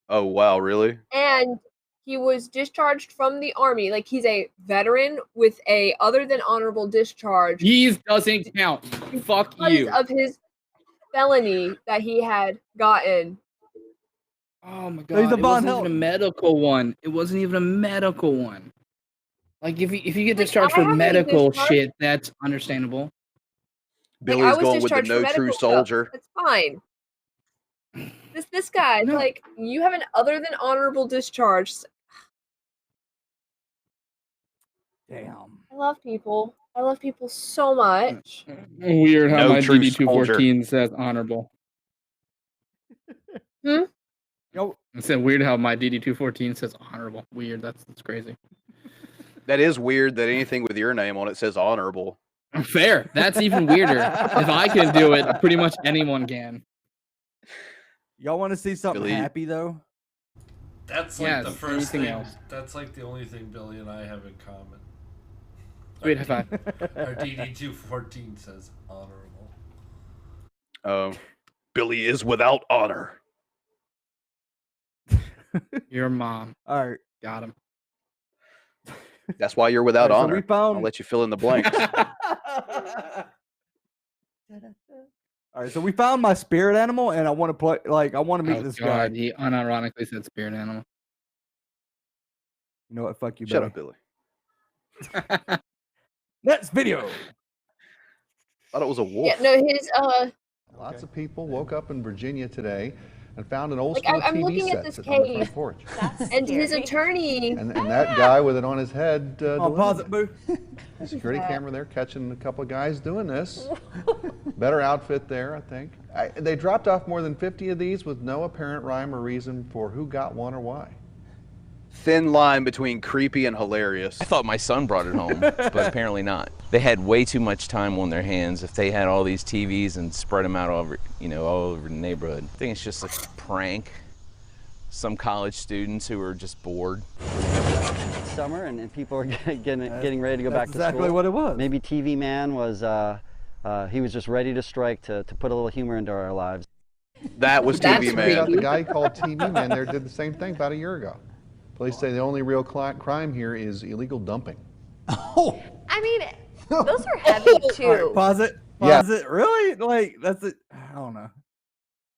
Oh wow, really? and he was discharged from the army. Like he's a veteran with a other than honorable discharge. He doesn't count. Fuck because you. of his felony that he had gotten. Oh my He's God! a It Von wasn't Held. even a medical one. It wasn't even a medical one. Like if you get discharged I for haven't been medical discharged. shit, that's understandable. Billy's I was going with the discharged for no medical true stuff. soldier. That's fine. This guy, like, you have an other than honorable discharge. Damn. I love people. I love people so much. Weird how No my true DD-214 says honorable. Hmm? Yo, It's weird how my DD-214 says honorable. Weird. That's crazy. That is weird that anything with your name on it says honorable. Fair. That's even weirder. If I can do it, pretty much anyone can. y'all want to see something Billy. happy though? That's like Yes, the first anything thing. else. That's like the only thing Billy and I have in common. Sweet high five. Our DD-214 says honorable. Billy is without honor. Your mom. All right. Got him. That's why you're without Alright, so honor. we found- I'll let you fill in the blanks. All right, so we found my spirit animal, and I want to play. Like, I want to meet Oh this God, guy. he unironically said spirit animal. You know what? Fuck you, Shut buddy. up, Billy. Next video. Thought it was a wolf. Yeah, no, his Lots of people woke up in Virginia today and found an old like school I'm TV looking set at this sitting on the front cave, porch. and his attorney. And that guy with it on his head. Pause it, boo. Security camera there catching a couple of guys doing this. Better outfit there, I think. They dropped off more than 50 of these with no apparent rhyme or reason for who got one or why. Thin line between creepy and hilarious. I thought my son brought it home, but apparently not. They had way too much time on their hands if they had all these TVs and spread them out all over, all over the neighborhood. I think it's just a prank. Some college students who are just bored. Summer and people are getting ready to go back to school. exactly what it was. Maybe TV Man was, he was just ready to strike to put a little humor into our lives. That was TV Man. The guy called TV Man there did the same thing about a year ago. Police say the only real crime here is illegal dumping. I mean, those are heavy too. All right, pause it. Pause it. Really? Like, that's it. I don't know.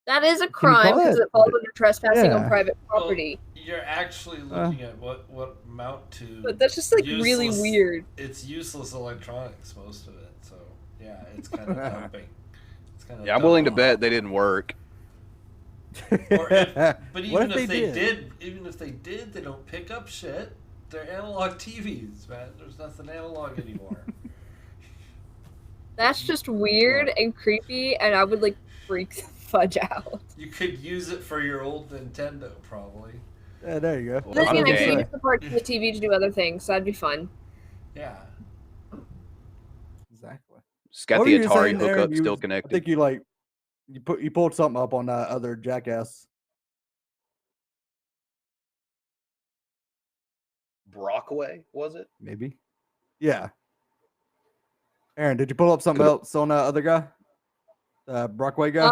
That is a you crime call because it? it falls under trespassing Yeah. on private property. You're actually looking at what amount to. But that's just like really weird. It's useless electronics, most of it. So yeah, it's kind of dumping. It's kind of. Yeah, I'm willing to bet they didn't work. But even What if they did, they don't pick up shit. They're analog TVs, man. There's nothing analog anymore. That's just weird and creepy, and I would like freak the fudge out. You could use it for your old Nintendo, probably. Yeah, there you go. But then again, I could use the parts of the TV to do other things, so that'd be fun. Yeah. Exactly. It's got What the were you Atari saying there? hookup You- still I connected. think you pulled something up on that other jackass. Brockway, was it? Maybe. Yeah. Aaron, did you pull up something else on that other guy? Brockway guy?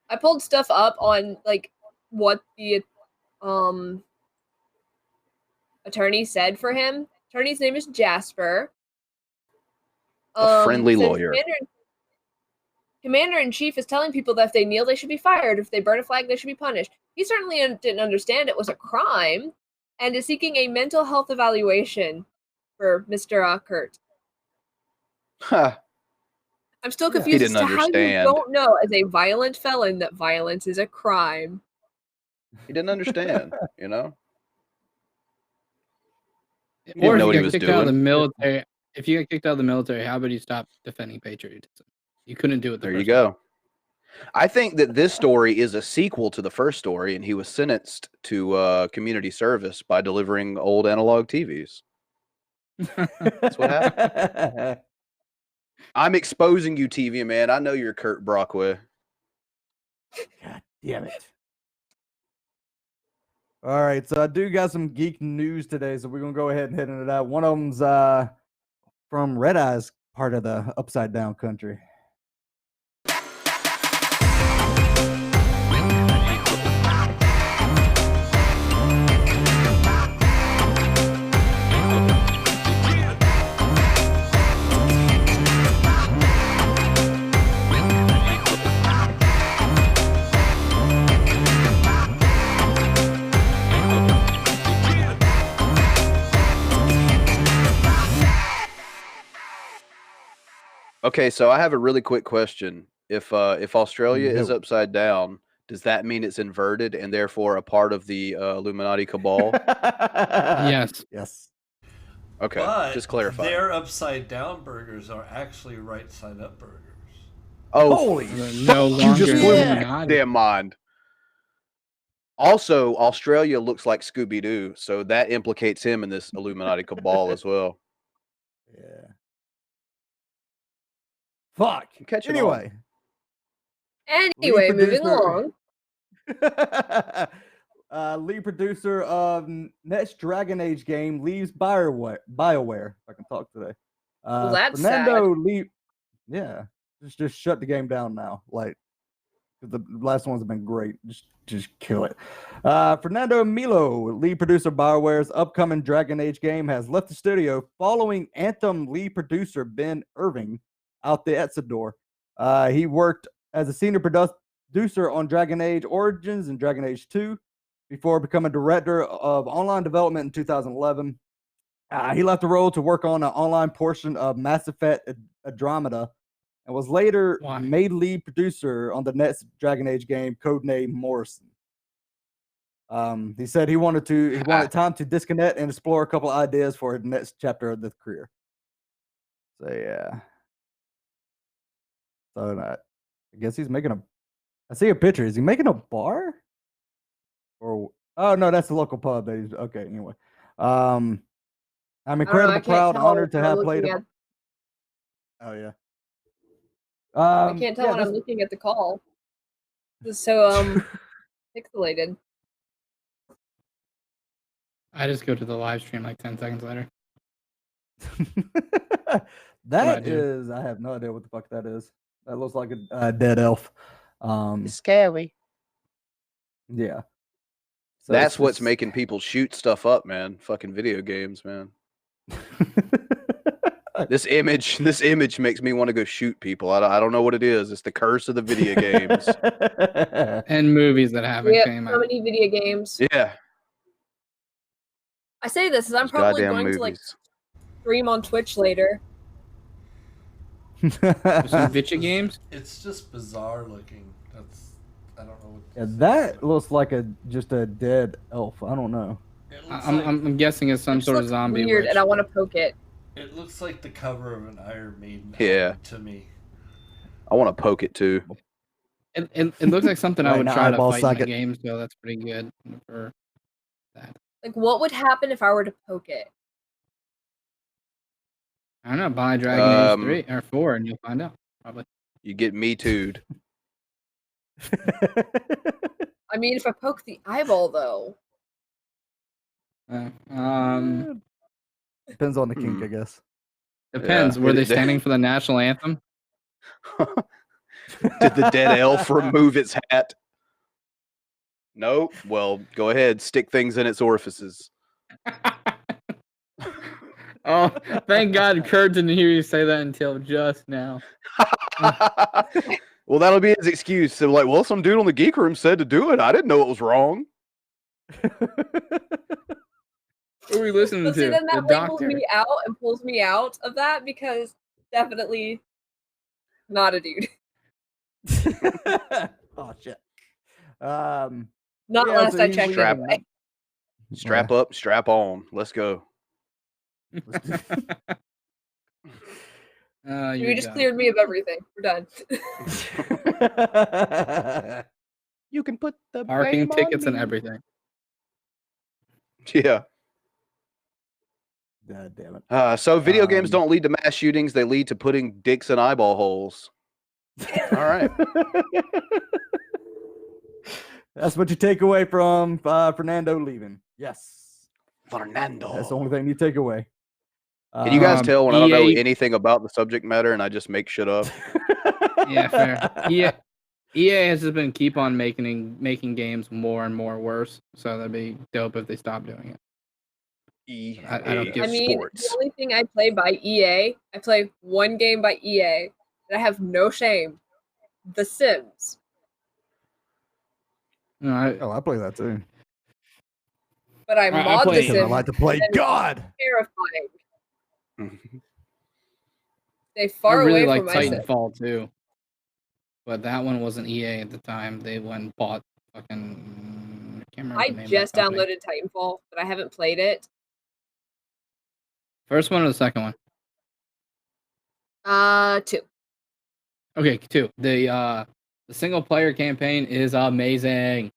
I pulled stuff up on like what the attorney said for him. Attorney's name is Jasper. A friendly says lawyer. Commander-in-Chief is telling people that if they kneel, they should be fired. If they burn a flag, they should be punished. He certainly didn't understand it was a crime and is seeking a mental health evaluation for Mr. Kurt. Huh. I'm still He confused as didn't to how you understand. don't know as a violent felon that violence is a crime. He didn't understand, you know? He Or didn't know what if he you was get kicked out of the doing. military, if you get kicked out of the military, how about you stop defending patriotism? You couldn't do it. There you go. I think that this story is a sequel to the first story, and he was sentenced to community service by delivering old analog TVs. That's what happened. I'm exposing you, TV man. I know you're Kurt Brockway. Damn it. All right, so I do got some geek news today, so we're gonna go ahead and hit into that. One of them's from Red Eye's part of the Upside Down country. Okay, so I have a really quick question. If Australia is Nope. upside down, does that mean it's inverted and therefore a part of the Illuminati cabal? Yes. Yes. Okay, But just clarify. their upside down burgers are actually right side up burgers. Oh, Holy No you longer just blew my Illuminati. damn mind. Also, Australia looks like Scooby Doo, so that implicates him in this Illuminati cabal as well. Yeah. Fuck. I'm catching Anyway. Anyway, moving along. Lead producer of next Dragon Age game leaves BioWare. If I can talk today. Well, that's Fernando Lee. Yeah, just shut the game down now. Like, The last ones have been great. Just kill it. Fernando Milo, lead producer of BioWare's upcoming Dragon Age game, has left the studio following Anthem lead producer Ben Irving out the exit door. He worked as a senior producer on Dragon Age Origins and Dragon Age 2 before becoming director of online development in 2011. He left the role to work on an online portion of Mass Effect Andromeda and was later made lead producer on the next Dragon Age game, codenamed Morrison. He said he wanted time to disconnect and explore a couple ideas for the next chapter of his career. So yeah. So I guess he's making I see a picture. Is he making a bar? Or oh no, that's the local pub that he's okay. Anyway. I'm incredibly proud, honored to have played. Oh yeah. I can't tell when I'm looking at the call. It's so pixelated. I just go to the live stream like 10 seconds later. That is, I have no idea what the fuck that is. That looks like a dead elf. It's scary. Yeah. So that's what's making people shoot stuff up, man. Fucking video games, man. This image makes me want to go shoot people. I don't know what it is. It's the curse of the video games and movies that haven't came out. So many video games. Yeah. I say this as I'm probably going to like stream on Twitch later. Some video games. It's just bizarre looking. I don't know what. Yeah, that looks like just a dead elf. I don't know. I'm guessing it's some sort of zombie. Weird, witch. and I want to poke it. It looks like the cover of an Iron Maiden album to me. I want to poke it too. It looks like something I would Right try now, to fight in the game, so that's pretty good for that. Like, what would happen if I were to poke it? I don't know. Buy Dragon Age 3 or 4, and you'll find out. Probably. You get me too'd. I mean, if I poke the eyeball, though. Depends on the kink, I guess. Depends. Were they standing for the national anthem? Did the dead elf remove its hat? No. Well, go ahead. Stick things in its orifices. Oh, thank God Kurt didn't hear you say that until just now. Well, that'll be his excuse. So, like, well, some dude on the Geek Room said to do it. I didn't know it was wrong. Who are we listening But to? see, then that The labels doctor. me out and pulls me out of that because definitely not a dude. Oh shit. Not last I checked. Anyway. Strap up, strap on. Let's go. You just cleared me of everything. We're done. You can put the Parking blame on tickets and me. everything. Yeah. God damn it. So video games don't lead to mass shootings. They lead to putting dicks in eyeball holes. All right. That's what you take away from Fernando leaving. Yes. Fernando. That's the only thing you take away. Can you guys tell when I don't know anything about the subject matter and I just make shit up? Yeah, fair. EA has just been keep on making games more and more worse. So that'd be dope if they stopped doing it. I don't give I mean, sports. the only thing I play by EA, I play one game by EA, and I have no shame. The Sims. No, I play that too. But I mod The Sims. I like to play and God. Terrifying. Stay I far really away like from my Sims. Titanfall too, but that one wasn't EA at the time. They went and bought fucking. I can't remember. I the name of just that company. downloaded Titanfall, but I haven't played it. First one or the second one? 2. Okay, 2. The single player campaign is amazing.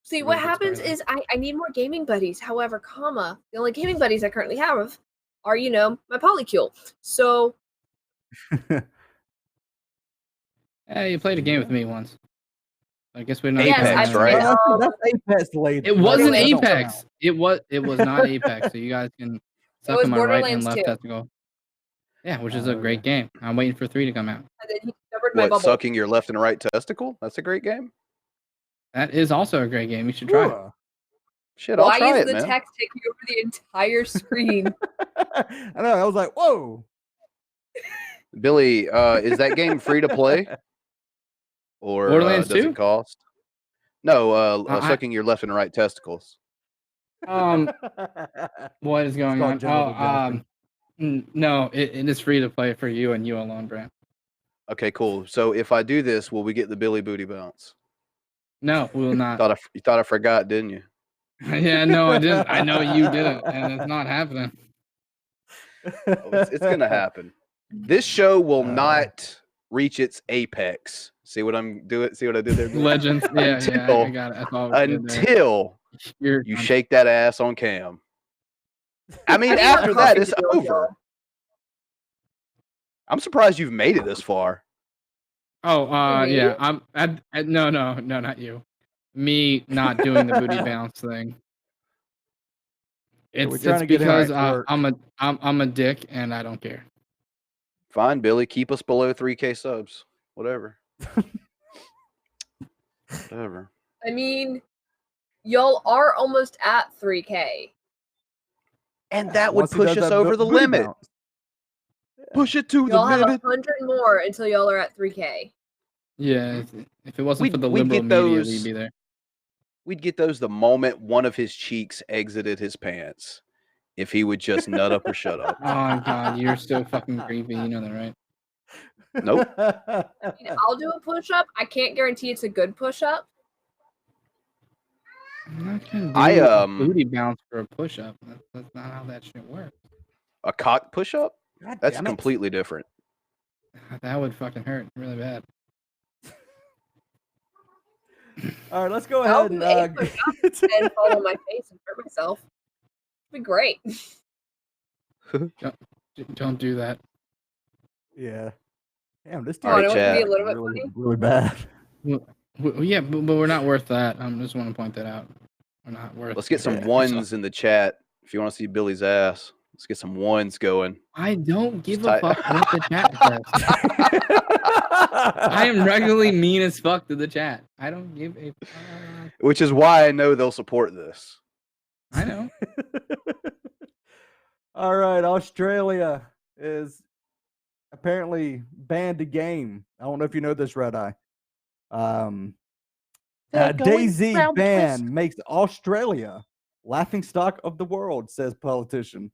See, what happens is I need more gaming buddies. However, the only gaming buddies I currently have are, my polycule. So. Hey, you played a game with me once. I guess we're not. Apex, Yes, right? That's Apex later. It wasn't That don't Apex. count. It was not Apex. So you guys can suck was in my right and Borderlands left 2. testicle. Yeah, which is a great game. I'm waiting for 3 to come out. And then he discovered my What, bubble. sucking your left and right testicle? That's a great game. That is also a great game. You should try it. Shit, I'll Why try is it, the man. text taking over the entire screen? I know. I was like, whoa. Billy, is that game free to play? Or Borderlands does 2? it cost? No, I- sucking your left and right testicles. What is going on? No, it is free to play for you and you alone, Bran. Okay, cool. So if I do this, will we get the Billy booty bounce? No, we will not. You thought I forgot, didn't you? Yeah, no, I didn't. I know you didn't, and it's not happening. It's gonna happen. This show will not reach its apex. See what I'm doing? See what I did there? Legends. Yeah, until, I got it. That's all we did there. until you shake that ass on cam. I mean, after that, it's over. I'm surprised you've made it this far. Oh, yeah. No, not you. Me not doing the booty bounce thing. It's because I'm a dick and I don't care. Fine, Billy. Keep us below 3K subs. Whatever. Whatever. I mean, y'all are almost at 3K. And that would push us over the limit. Push it to the Y'all have limit. 100 more until y'all are at 3K. Yeah, if it wasn't for the liberal media, we'd be there. We'd get those the moment one of his cheeks exited his pants. If he would just nut up or shut up. Oh God, you're so fucking creepy. You know that, right? Nope. I mean, I'll do a push-up. I can't guarantee it's a good push-up. I'm not gonna do a booty bounce for a push-up. That's not how that shit works. A cock push-up? That's completely different. That would fucking hurt really bad. All right, let's go ahead and and fall on my face and hurt myself. It'd be great. Don't do that. Yeah. Damn, this Oh, I don't want to be a little bit really, funny. really bad. Well, yeah, but we're not worth that. I just want to point that out. We're not worth. Let's get some ones in the chat if you want to see Billy's ass. Let's get some ones going. I don't give a fuck what the chat says. I am regularly mean as fuck to the chat. I don't give a fuck. Which is why I know they'll support this. I know. All right, Australia is apparently banned a game. I don't know if you know this, Red Eye. DayZ ban makes Australia laughingstock of the world, says politician.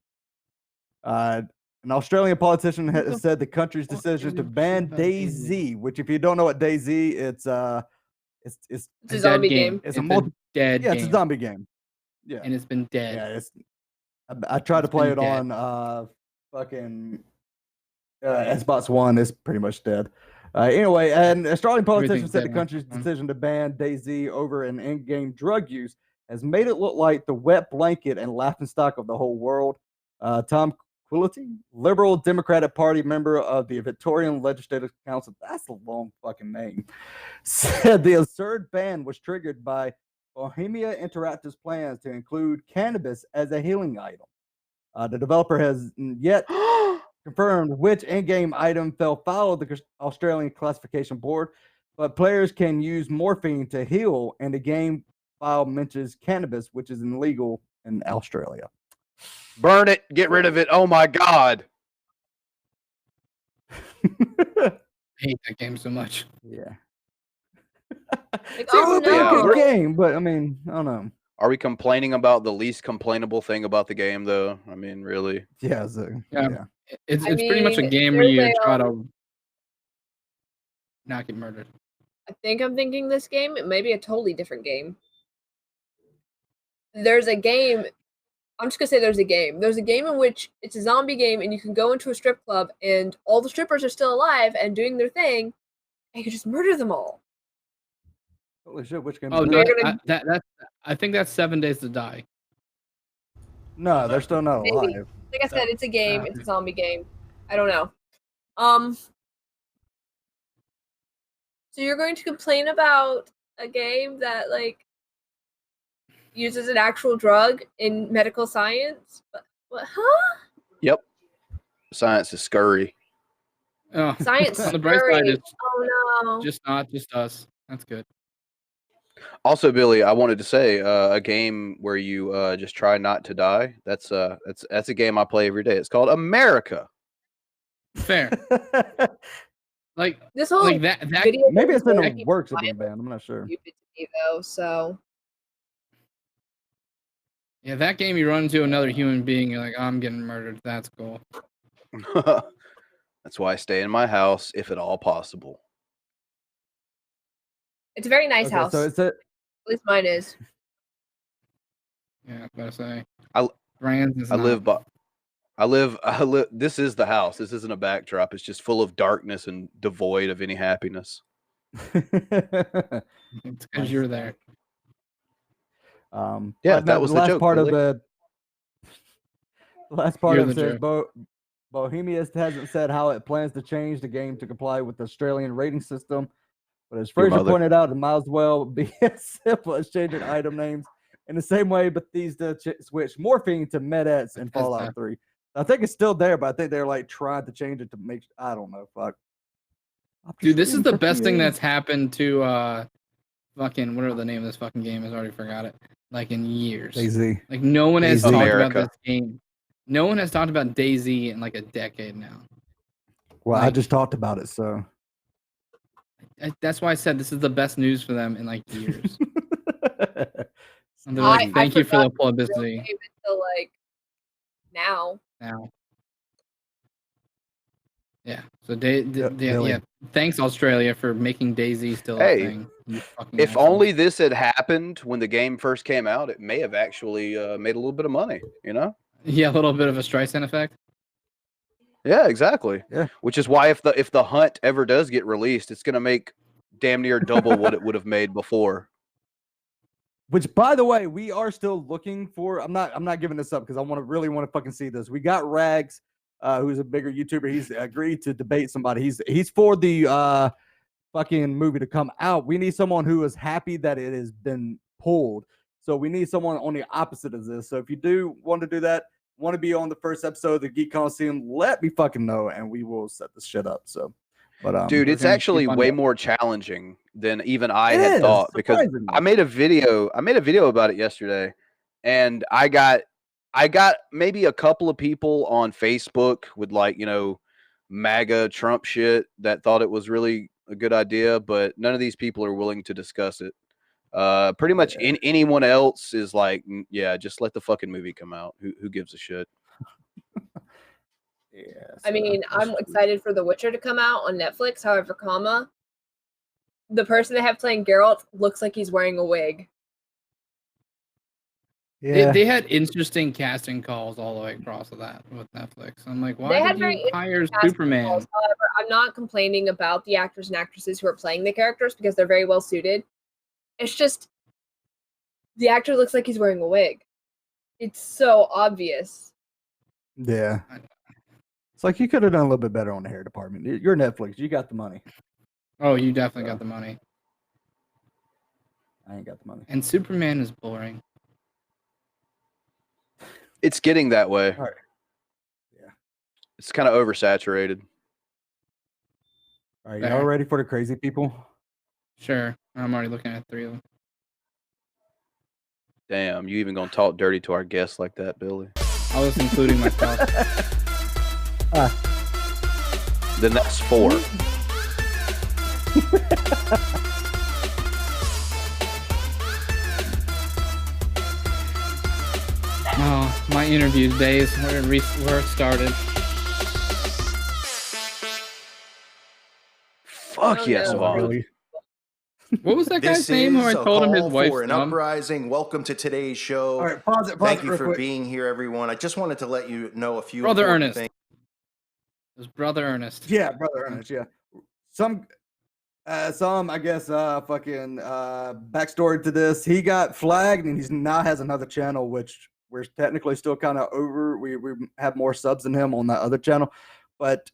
An Australian politician has said the country's decision to ban DayZ, which, if you don't know what DayZ, it's a zombie game. It's a dead. Yeah, it's a zombie game. Yeah, and it's been dead. Yeah, I tried to play it on fucking Xbox One. It's pretty much dead. Anyway, an Australian politician said the country's decision to ban DayZ over an in-game drug use has made it look like the wet blanket and laughingstock of the whole world. Tom Quilty, Liberal Democratic Party member of the Victorian Legislative Council, that's a long fucking name, said the absurd ban was triggered by Bohemia Interactive's plans to include cannabis as a healing item. The developer has yet confirmed which in-game item fell foul of the Australian Classification Board, but players can use morphine to heal, and the game file mentions cannabis, which is illegal in Australia. Burn it. Get rid of it. Oh my God. I hate that game so much. Yeah. Like, It would be a good we're- game, but I mean, I don't know. Are we complaining about the least complainable thing about the game, though? I mean, really? Yeah. It's I pretty much a mean, game where you there's a, try to not get murdered. I think I'm thinking this game. It may be a totally different game. There's a game. I'm just gonna say there's a game. There's a game in which it's a zombie game, and you can go into a strip club, and all the strippers are still alive and doing their thing, and you can just murder them all. Holy shit! Which game? Oh, is no, that? I think that's 7 Days to Die. No, they're still not Maybe. alive. Like I said, it's a game. It's a zombie game. I don't know. So you're going to complain about a game that uses an actual drug in medical science? What? Huh? Yep. Science is scurry. Oh, Science on the bright side, story. it's Oh no. just us. That's good. Also, Billy, I wanted to say a game where you just try not to die. That's a game I play every day. It's called America. Fair. Like This whole like that video Maybe it's in game the works of being banned. I'm not sure. stupid to me though. So yeah, that game you run into another human being, you're like, I'm getting murdered. That's cool. That's why I stay in my house if at all possible. it's a very nice Okay, house. so it's a At least mine is. Yeah, I was about to say. I Brand's is I not. live by. I live. This is the house. This isn't a backdrop. It's just full of darkness and devoid of any happiness. It's because you're there. Yeah, but that was the the last joke. part Billy. of the last part You're of it the says joke. Bohemians hasn't said how it plans to change the game to comply with the Australian rating system, but as Your Fraser mother. pointed out, it might as well be as simple as changing item names in the same way Bethesda switched morphine to Med-X in Fallout 3. I think it's still there, but I think they're like trying to change it to make. I don't know. Fuck. Dude, this is the best thing that's happened to fucking whatever the name of this fucking game is. I already forgot it. Like in years. DayZ. Like no one has talked America. about this game. No one has talked about DayZ in like a decade now. Well, I Like- just talked about it, so. That's why I said this is the best news for them in like years. And they're I like, thank you for the forgot the real publicity. game until like now. Now. Yeah. So Billy. yeah. Thanks Australia for making DayZ still Hey, a thing. You fucking If assholes. only this had happened when the game first came out, it may have actually made a little bit of money. You know? Yeah, a little bit of a Streisand effect. Yeah, exactly. Yeah. Which is why if the Hunt ever does get released, it's gonna make damn near double what it would have made before. Which, by the way, we are still looking for. I'm not giving this up because I really want to fucking see this. We got Rags, who's a bigger YouTuber. He's agreed to debate somebody. He's for the fucking movie to come out. We need someone who is happy that it has been pulled. So we need someone on the opposite of this. So if you do want to do that, want to be on the first episode of the Geek Coliseum, let me fucking know and we will set this shit up. So, but Dude, we're it's gonna actually keep on way going. more challenging than even I It had is, thought because surprisingly. I made a video about it yesterday, and I got maybe a couple of people on Facebook with like, you know, MAGA Trump shit that thought it was really a good idea, but none of these people are willing to discuss it. Pretty much anyone else is like, yeah, just let the fucking movie come out. Who gives a shit? Yeah. I mean, I'm excited for The Witcher to come out on Netflix. However, the person they have playing Geralt looks like he's wearing a wig. Yeah. They had interesting casting calls all the way across of that with Netflix. I'm like, They why had did very you hire interesting casting Superman? calls. However, I'm not complaining about the actors and actresses who are playing the characters because they're very well suited. It's just the actor looks like he's wearing a wig. It's so obvious. Yeah. It's like you could have done a little bit better on the hair department. You're Netflix. You got the money. Oh, you definitely got the money. I ain't got the money. And Superman is boring. It's getting that way. All right. Yeah. It's kind of oversaturated. All right, y'all ready for the crazy people? Sure. I'm already looking at 3 of them. Damn, you even gonna talk dirty to our guests like that, Billy? I was including myself. Then that's 4. Oh, my interview days where it started. Fuck yes, Vaughn. What was that guy's This name who I is a told him his call wife's for an dumb? uprising. Welcome to today's show. All right, pause it Thank you real for quick. being here, everyone. I just wanted to let you know a few Brother important Ernest. things. It was Brother Ernest. Yeah, Brother Ernest, yeah. Some I guess fucking backstory to this. He got flagged and he's now has another channel which we're technically still kind of over. We have more subs than him on that other channel. But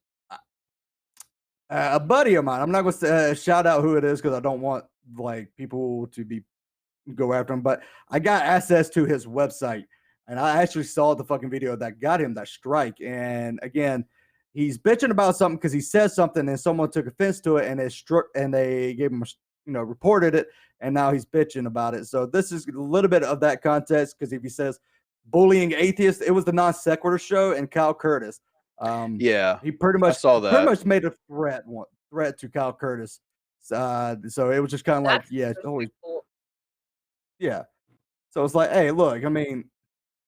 a buddy of mine, I'm not going to shout out who it is because I don't want like people to go after him, but I got access to his website and I actually saw the fucking video that got him that strike. And again, he's bitching about something because he says something and someone took offense to it, and they gave him, reported it, and now he's bitching about it. So this is a little bit of that context, because if he says bullying atheists, it was the Non Sequitur show and Kyle Curtis. He pretty much made a threat to Kyle Curtis. So it was just kind of like, So it's like, hey, look, I mean,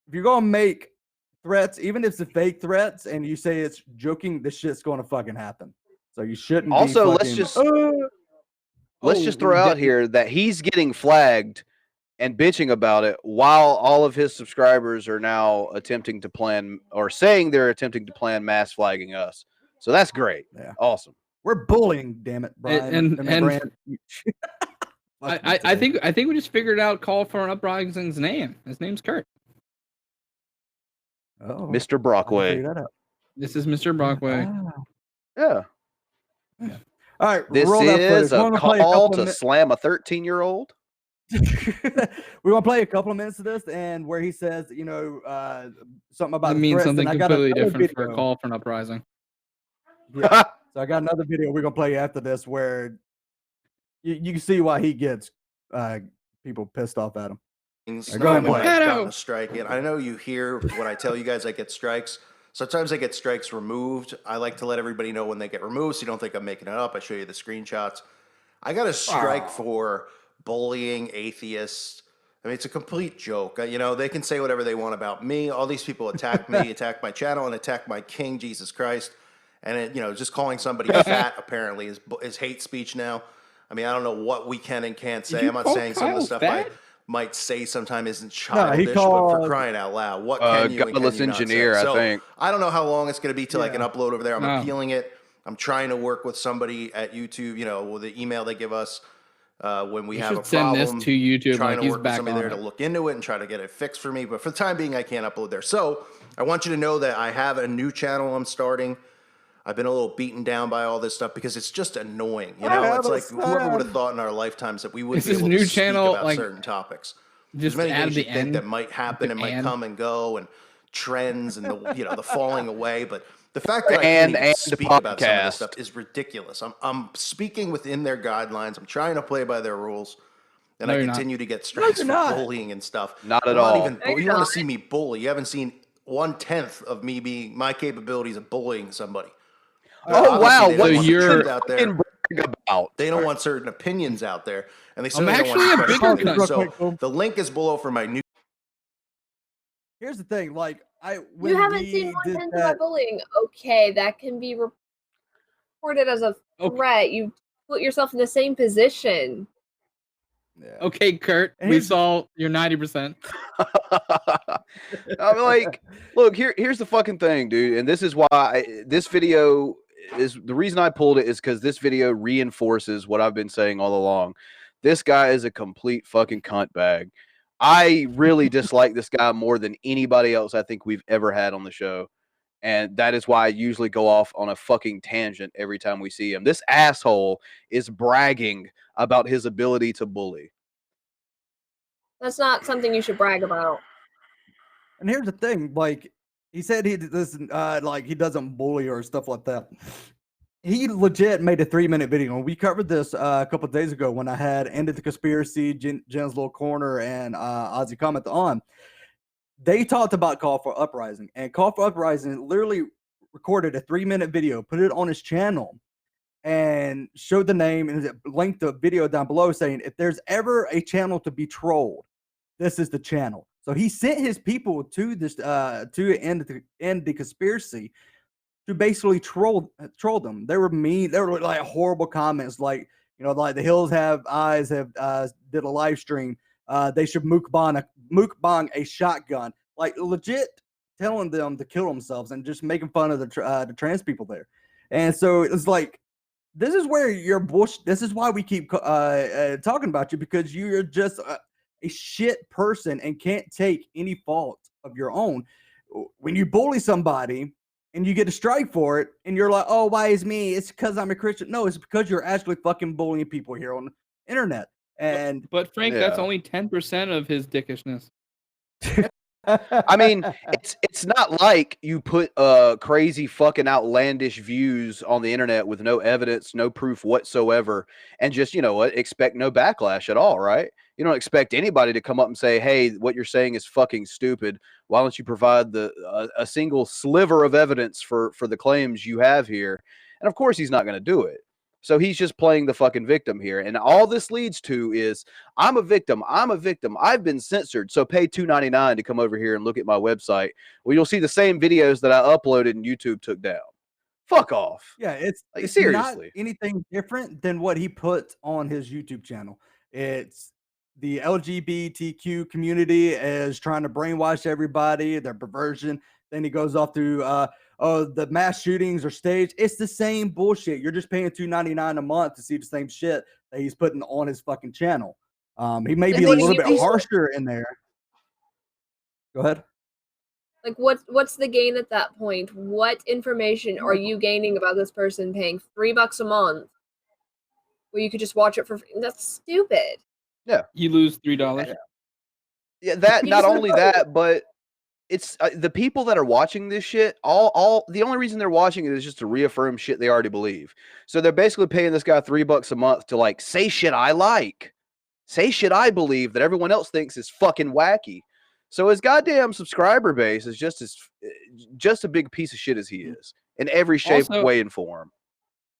if you're gonna make threats, even if it's fake threats, and you say it's joking, this shit's gonna fucking happen. So you shouldn't. Also, let's just throw out here that he's getting flagged and bitching about it while all of his subscribers are now attempting to plan, or saying they're attempting to plan mass flagging us. So that's great. Yeah. Awesome. We're bullying, damn it, Brian. And I think we just figured out Call for an Uprising's name. His name's Kurt. Oh, Mr. Brockway. This is Mr. Brockway. Yeah. All right. This is a call to slam a 13-year-old. We're gonna play a couple of minutes of this, and where he says, something about. It means something completely different for a Call for an Uprising. Yeah. So I got another video we're gonna play after this where you can see why he gets people pissed off at him. Go ahead, when I've gotten a strike in. I know you hear when I tell you guys I get strikes. Sometimes I get strikes removed. I like to let everybody know when they get removed, so you don't think I'm making it up. I show you the screenshots. I got a strike for bullying atheists. I mean, it's a complete joke. They can say whatever they want about me. All these people attack me, attack my channel, and attack my king, Jesus Christ. And just calling somebody fat apparently is hate speech now. I mean, I don't know what we can and can't say. I'm not saying some of the stuff I might say sometimes isn't childish, but for crying out loud, what can you Godless Engineer, not say? So, I think. I don't know how long it's going to be till I can upload over there. I'm appealing it. I'm trying to work with somebody at YouTube, with the email they give us when we have a problem. Send this to YouTube. Trying to work with somebody there to look into it and try to get it fixed for me. But for the time being, I can't upload there. So I want you to know that I have a new channel I'm starting. I've been a little beaten down by all this stuff because it's just annoying. It's like whoever would have thought in our lifetimes that we wouldn't be able to speak about certain topics. There's many things you think that might happen and might come and go, and trends and the falling away. But the fact that I can't even speak about some of this stuff is ridiculous. I'm speaking within their guidelines. I'm trying to play by their rules, and I continue to get strikes for bullying and stuff. Not at all. You want to see me bully? You haven't seen 1/10 of me being my capabilities of bullying somebody. Oh wow! What you're out there about? They don't want certain opinions out there, and they I'm actually a bigger guy. So the link is below for my new. Here's the thing, you haven't seen 1/10 of my bullying. Okay, that can be reported as a threat. You put yourself in the same position. Yeah. Okay, Kurt, we saw your 90%. I'm like, look, here's the fucking thing, dude. And this is why this video is the reason I pulled it, is because this video reinforces what I've been saying all along. This guy is a complete fucking cunt bag. I really dislike this guy more than anybody else I think we've ever had on the show. And that is why I usually go off on a fucking tangent every time we see him. This asshole is bragging about his ability to bully. That's not something you should brag about. And here's the thing, he said he doesn't he doesn't bully or stuff like that. He legit made a 3-minute video, and we covered this a couple of days ago when I had Ended the Conspiracy, Jen's Little Corner, and Ozzy Comment on. They talked about Call for Uprising, and Call for Uprising literally recorded a 3-minute video, put it on his channel, and showed the name and linked the video down below saying, if there's ever a channel to be trolled, this is the channel. So he sent his people to this to end the conspiracy to basically troll them. They were mean. They were like horrible comments, like the Hills Have Eyes have did a live stream. They should mukbang a shotgun, like legit telling them to kill themselves and just making fun of the trans people there. And so it's like, this is where you're bullshit. This is why we keep talking about you, because you're just a shit person and can't take any fault of your own. When you bully somebody and you get a strike for it, and you're like, oh, why is me? It's because I'm a Christian. No, it's because you're actually fucking bullying people here on the internet. And but Frank, that's only 10% of his dickishness. I mean, it's not like you put crazy fucking outlandish views on the internet with no evidence, no proof whatsoever, and just, you know what, expect no backlash at all, right? You don't expect anybody to come up and say, "Hey, what you're saying is fucking stupid. Why don't you provide a single sliver of evidence for the claims you have here?" And of course, he's not going to do it. So he's just playing the fucking victim here. And all this leads to is, I'm a victim. I'm a victim. I've been censored. So pay $2.99 to come over here and look at my website. Well, you'll see the same videos that I uploaded and YouTube took down. Fuck off. Yeah, it's seriously not anything different than what he put on his YouTube channel. It's the LGBTQ community is trying to brainwash everybody, their perversion. Then he goes off to the mass shootings are staged. It's the same bullshit. You're just paying $2.99 a month to see the same shit that he's putting on his fucking channel. He may be a little bit harsher in there. Go ahead. Like, what's the gain at that point? What information are you gaining about this person paying $3 a month, where you could just watch it for free? That's stupid. Yeah, you lose $3. Yeah, that not only that, but it's the people that are watching this shit. All the only reason they're watching it is just to reaffirm shit they already believe. So they're basically paying this guy $3 a month to like say shit I like, say shit I believe that everyone else thinks is fucking wacky. So his goddamn subscriber base is just a big piece of shit as he is in every shape, way, and form.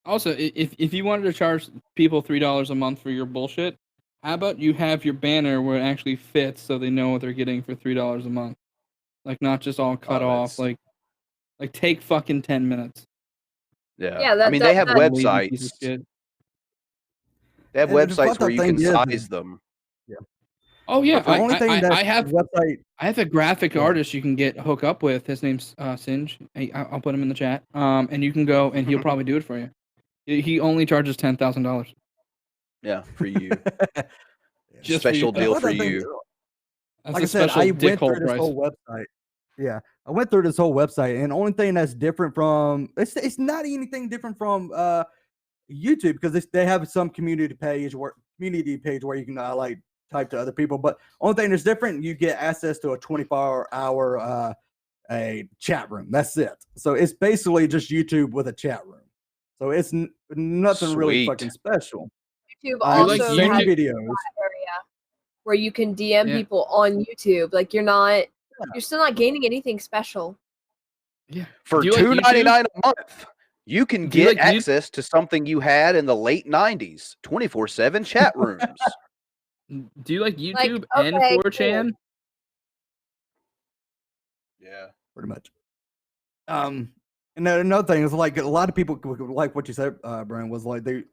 Also, if you wanted to charge people $3 a month for your bullshit, how about you have your banner where it actually fits so they know what they're getting for $3 a month? Like, not just all cut off. Like take fucking 10 minutes. Yeah, I mean, they have websites. They have websites where you can size them. Yeah. Oh yeah, the only thing I have website. I have a graphic artist you can hook up with. His name's Synje. I'll put him in the chat. And you can go and he'll probably do it for you. He only charges $10,000. Yeah, for you. Just special deal for you. Like I said, I went through this whole website. Yeah, I went through this whole website, and the only thing that's different from it's not anything different from YouTube, because they have some community page where you can like type to other people. But only thing that's different, you get access to a 24-hour a chat room. That's it. So it's basically just YouTube with a chat room. So it's nothing really fucking special. YouTube also has videos area where you can DM people on YouTube. Like, you're still not gaining anything special. Yeah. For $2.99 a month, you can get access to something you had in the late 90s, 24/7 chat rooms. Do you like YouTube and 4chan? Cool. Yeah, pretty much. And then another thing is, like, a lot of people, like what you said, Bran, was like they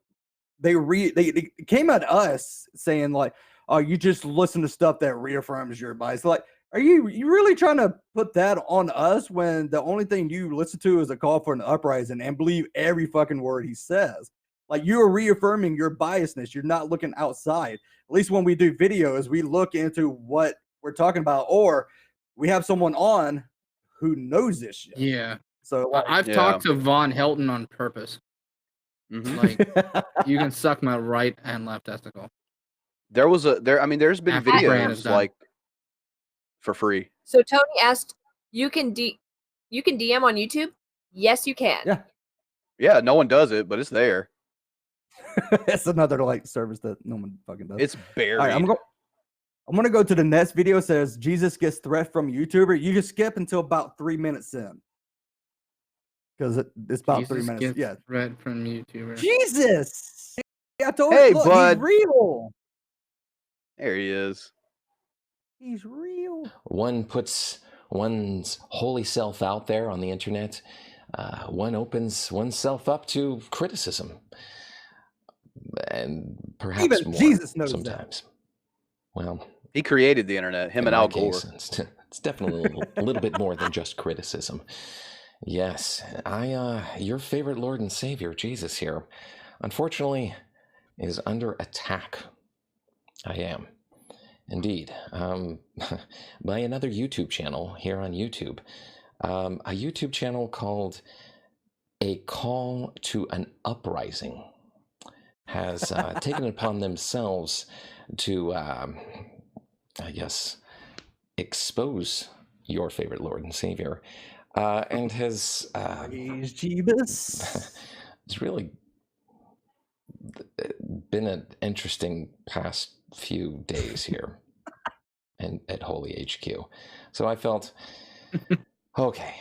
came at us saying like, "Oh, you just listen to stuff that reaffirms your bias." Like, are you really trying to put that on us when the only thing you listen to is a call for an uprising and believe every fucking word he says? Like, you are reaffirming your biasness. You're not looking outside. At least when we do videos, we look into what we're talking about, or we have someone on who knows this shit. Yeah. So like, I've talked to Von Helton on purpose. Like, you can suck my right and left testicle. There's been videos like for free. So Tony asked, you can DM on YouTube? Yes, you can. Yeah. Yeah, no one does it, but it's there. It's another like service that no one fucking does. It's buried. All right, I'm gonna go to the next video. It says Jesus gets threat from YouTuber. You just skip until about 3 minutes in, because it's about Jesus 3 minutes. Gets Yeah, threat from YouTuber. Jesus. Yeah, I told hey, you, look, bud. he's real. There he is. He's real. One puts one's holy self out there on the internet. One opens oneself up to criticism, and perhaps even more Jesus knows sometimes. That. Well, he created the internet. Him and Al Gore. It's definitely a little bit more than just criticism. Yes, your favorite Lord and Savior, Jesus here, unfortunately, is under attack. I am. Indeed. By another YouTube channel here on YouTube. A YouTube channel called A Call to an Uprising has taken it upon themselves to, I guess, expose your favorite Lord and Savior, and has Jeebus. it's really been an interesting past few days here and at Holy HQ. So I felt, okay,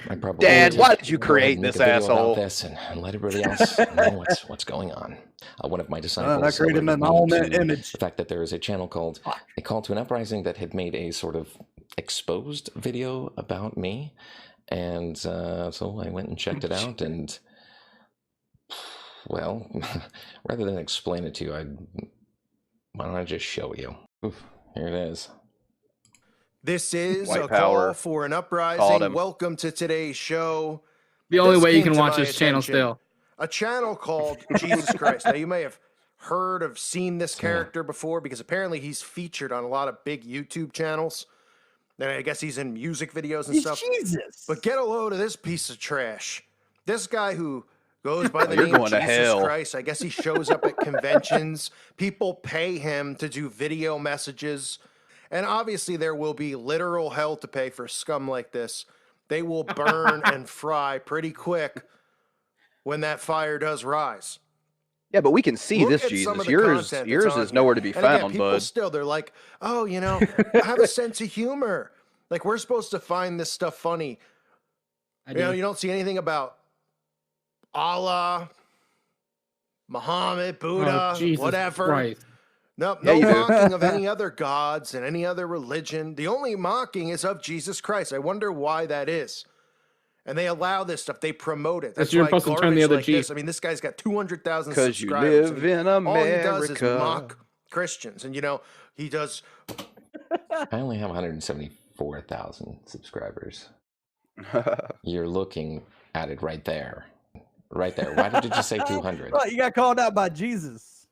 I probably Dad, why did you go ahead create and make this a video about asshole? this and let everybody else know what's going on. One of my disciples I created alerted my me own to image. the fact that there is a channel called A Call to an Uprising that had made a sort of exposed video about me, and so I went and checked it out, and well, rather than explain it to you, why don't I just show you? Oof, here it is. This is White a power. call for an Called uprising. him. Welcome to today's show. The only This way you came can to watch my this channel attention. still. A channel called Jesus Christ. Now, you may have heard of seen this character before because apparently he's featured on a lot of big YouTube channels. And I guess he's in music videos and stuff. Jesus. But get a load of this piece of trash. This guy who goes by the You're name going to Jesus hell. Christ. I guess he shows up at conventions. People pay him to do video messages. And obviously there will be literal hell to pay for scum like this. They will burn and fry pretty quick when that fire does rise. Yeah, but we can see Look this at Jesus. some of the Yours content yours that's on is nowhere to here. be And again, found, people bud. still, they're like, oh, you know, I have a sense of humor. Like, we're supposed to find this stuff funny. You know, you don't see anything about Allah, Muhammad, Buddha, Jesus whatever. Christ. No, Yeah, no you do. mocking of any other gods and any other religion. The only mocking is of Jesus Christ. I wonder why that is. And they allow this stuff. They promote it. That's you're why supposed to turn garbage the other like cheek. this. I mean, this guy's got 200,000 'Cause you subscribers. live in All he does is America. mock Christians. And, you know, he does... I only have 174,000 subscribers. You're looking at it right there. Right there. Why did you just say 200? Oh, you got called out by Jesus.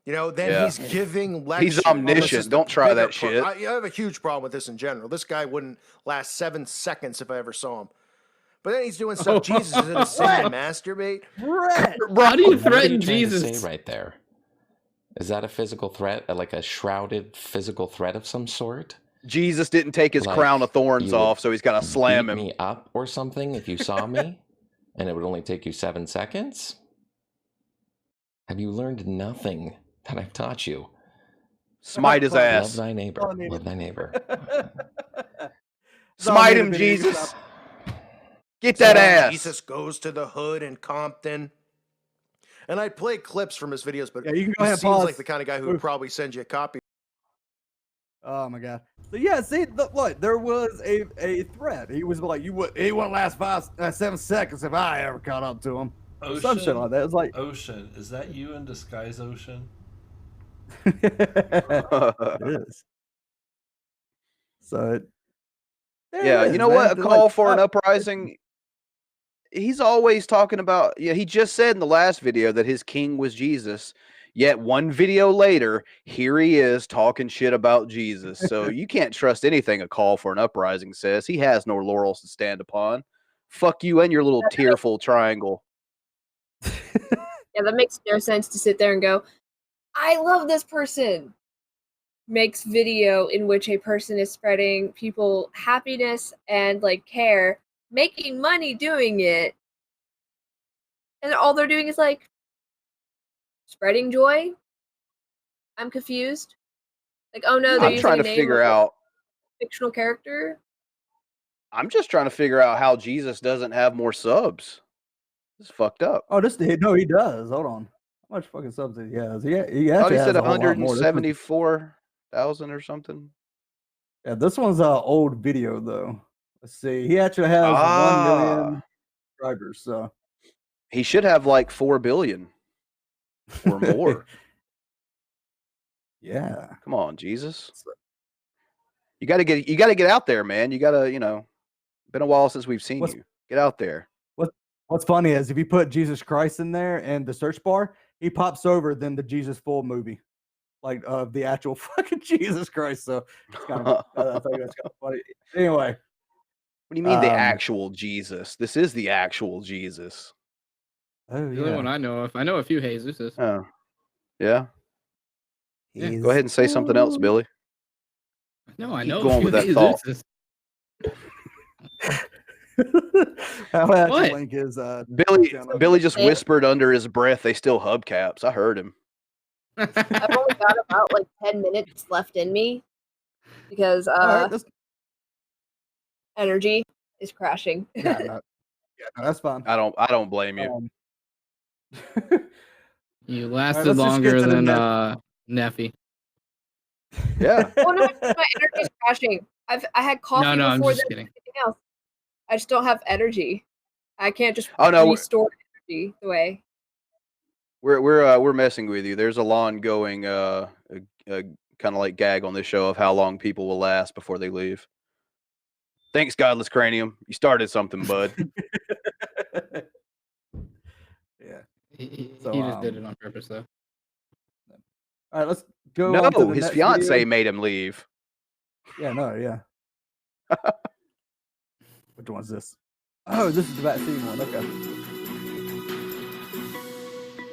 You know, then Yeah. he's giving lectures. He's omniscient. Don't try that shit. I have a huge problem with this in general. This guy wouldn't last 7 seconds if I ever saw him. But then he's doing stuff. Jesus is in a sin to masturbate. How do you What are threaten trying to Jesus? say right there? Is that a physical threat? Like a shrouded physical threat of some sort? Jesus didn't take his Like, crown of thorns you would off, so he's gonna slam beat him. me up or something if you saw me, and it would only take you 7 seconds? Have you learned nothing that I've taught you? Smite his Love ass. thy neighbor. Love thy neighbor. Smite him, Jesus. Get that ass. Jesus goes to the hood in Compton. And I play clips from his videos, but Yeah, you can go he ahead and seems pause. like the kind of guy who would probably send you a copy. Oh my god. So yeah, see, look, there was a threat. He was like, he wouldn't last 7 seconds if I ever caught up to him. Some shit like that. It's like Ocean. Is that you in disguise, Ocean? it is. So Yeah, you know what? A call for an uprising. He's always talking about. Yeah, he just said in the last video that his king was Jesus. Yet one video later, here he is talking shit about Jesus. So you can't trust anything a call for an uprising says. He has no laurels to stand upon. Fuck you and your little tearful triangle. Yeah, that makes no sense to sit there and go, I love this person. Makes video in which a person is spreading people happiness and like care, making money doing it. And all they're doing is like spreading joy. I'm confused. Like, oh no, they're I'm using trying a to name figure of a out. fictional character. I'm just trying to figure out how Jesus doesn't have more subs. It's fucked up. oh, no, he does. Hold on. How much fucking subs he has? He I actually thought he has said a whole lot more. This one's- 174,000 or something. Yeah, this one's an old video though. Let's see. He actually has 1 million subscribers. So He should have like 4 billion or more. yeah. Come on, Jesus. You gotta get out there, man. You gotta, been a while since we've seen you. Get out there. What's funny is if you put Jesus Christ in there and the search bar, he pops over than the Jesus full movie, like of the actual fucking Jesus Christ. So it's kind of, I think that's kind of funny. Anyway, What do you mean the actual Jesus? This is the actual Jesus. Oh The only one I know of. I know a few Jesuses. Oh, yeah. Yeah. Go ahead and say something else, Billy. No, I Keep know. going with that thought. Jesuses. I'll have to What? link his Billy just whispered under his breath, "They still hubcaps." I heard him. I've only got about like 10 minutes left in me because energy is crashing. No, that's fine. I don't blame you. You right, lasted let's just get longer to the than next- Neffy. Yeah. Oh no, my energy's crashing. I had coffee No, I'm before just this and kidding. everything else. I just don't have energy. I can't just Oh, no, restore energy the way. We're messing with you. There's a long going kind of like gag on this show of how long people will last before they leave. Thanks, Godless Cranium. You started something, bud. Yeah. He So, just did it on purpose, though. All right, let's go on to No, the his next fiance video. made him leave. Yeah, no, yeah. Which one's this? Oh, this is the vaccine one. Okay.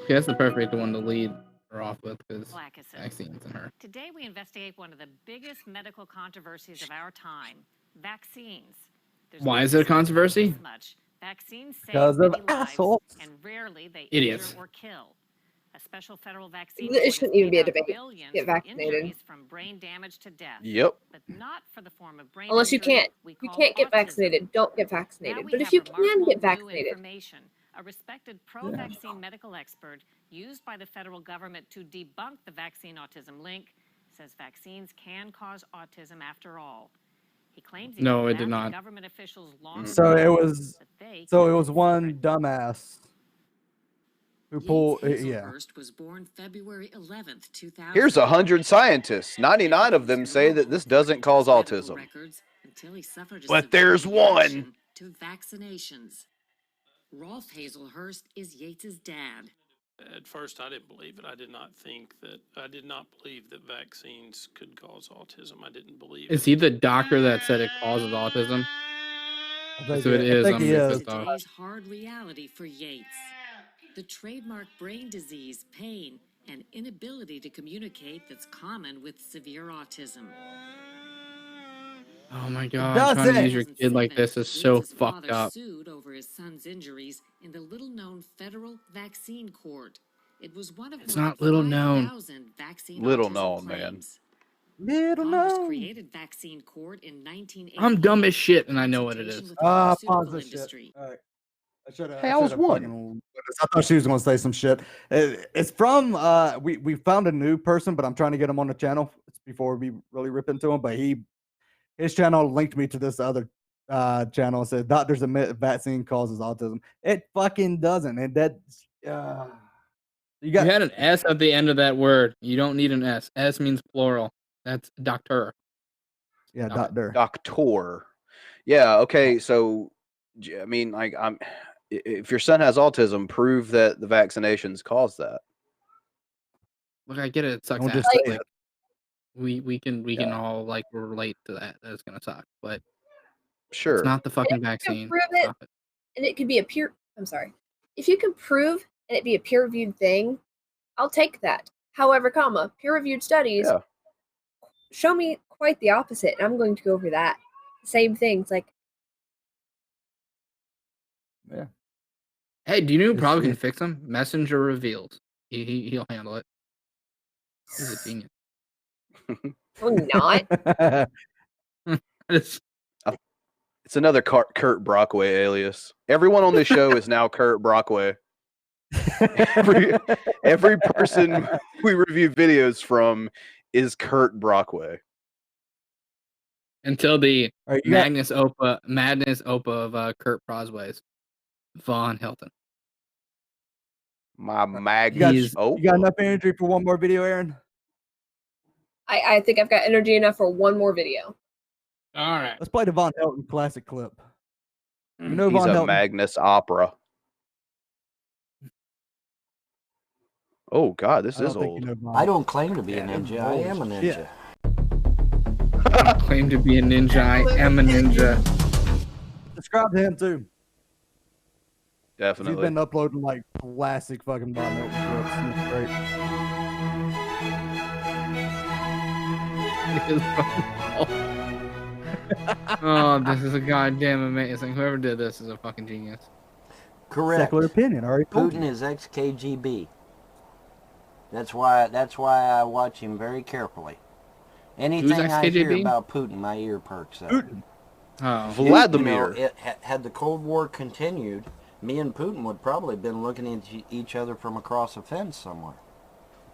Okay, that's the perfect one to lead her off with because vaccines and her. Today we investigate one of the biggest medical controversies of our time: vaccines. Why is it a controversy? Vaccines save Because of many lives, assholes. and rarely they Idiots. injure or kill. A special federal vaccine It shouldn't even be a debate. billions Get for vaccinated. injuries from brain damage to death. Yep. But not for the form of brain Unless you injury can't. we You call can't get autism. vaccinated. Don't get Now vaccinated. we But if have you can remarkable get new vaccinated, information. A respected pro-vaccine medical expert used by the federal government to debunk the vaccine autism link says vaccines can cause autism after all. He claims he No, did it did that, not. and government officials long So ago it was. that they So it could was one dumbass who pulled. Yeah. Hazelhurst was born February 11th, 2000. Here's 100 scientists. 99 of them say that this doesn't cause autism. Until he suffered a But there's severe one. reaction to vaccinations. Rolf Hazelhurst is Yates's dad. At first, I didn't believe it. I did not believe that vaccines could cause autism. I didn't believe Is it. he the doctor that said it causes autism? think So it he- I is. think I'm he really is. pissed off. Today's hard reality for Yates. The trademark brain disease, pain, and inability to communicate that's common with severe autism. Oh my god, trying to use your kid like this is so Yates' fucked father up. sued over his son's injuries in the little-known federal vaccine court. It was one of It's more not than little known. 5,000 vaccine Little autism known, man. claims. Little Congress known. created vaccine court in 1988. I'm dumb as shit and I know what it is. Consultation with the Pause pharmaceutical this shit. industry. All right. I should have. Hey, I was one. I thought she was going to say some shit. It's from. We found a new person, but I'm trying to get him on the channel. It's before we really rip into him. But his channel linked me to this other channel and said doctors admit vaccine causes autism. It fucking doesn't. And that. You had an S at the end of that word. You don't need an S. S means plural. That's doctor. Yeah, doctor. Doctor. Yeah. Okay. So, I mean, like, if your son has autism, prove that the vaccinations cause that. Look, I get it. It sucks. Don't Ass. just say Like, we can all like relate to that. That's gonna suck, but Sure. it's not the fucking if you can vaccine. prove it, Stop it. and it could be a peer. I'm sorry. If you can prove and it be a peer-reviewed thing, I'll take that. However, peer-reviewed studies show me quite the opposite, and I'm going to go over that. Same things, like Yeah. Hey, do you know who probably can fix them? Messenger reveals. He'll handle it. He's a genius. well, not. It's another Kurt Brockway alias. Everyone on this show is now Kurt Brockway. Every person we review videos from is Kurt Brockway. Until the Right, madness Opa of Kurt Prosway's Von Hilton. My Magnus You got enough energy for one more video, Aaron? I think I've got energy enough for one more video. All right. Let's play the Von Helton classic clip. You know He's Von a Helton? Magnus opera. Oh God, this is old. I don't claim to be a ninja. I am a ninja. I claim to be a ninja. I am a ninja. Subscribe to him too. Definitely. He's been uploading like classic fucking Von Helton clips. It's great. Oh, this is a goddamn amazing. Whoever did this is a fucking genius. Correct. Secular opinion. Already told Putin you. is ex-KGB. That's why I watch him very carefully. Anything I hear ex-KGB? about Putin, my ear perks up. Putin. Oh. Vladimir. You know, had the Cold War continued, me and Putin would probably have been looking at each other from across a fence somewhere.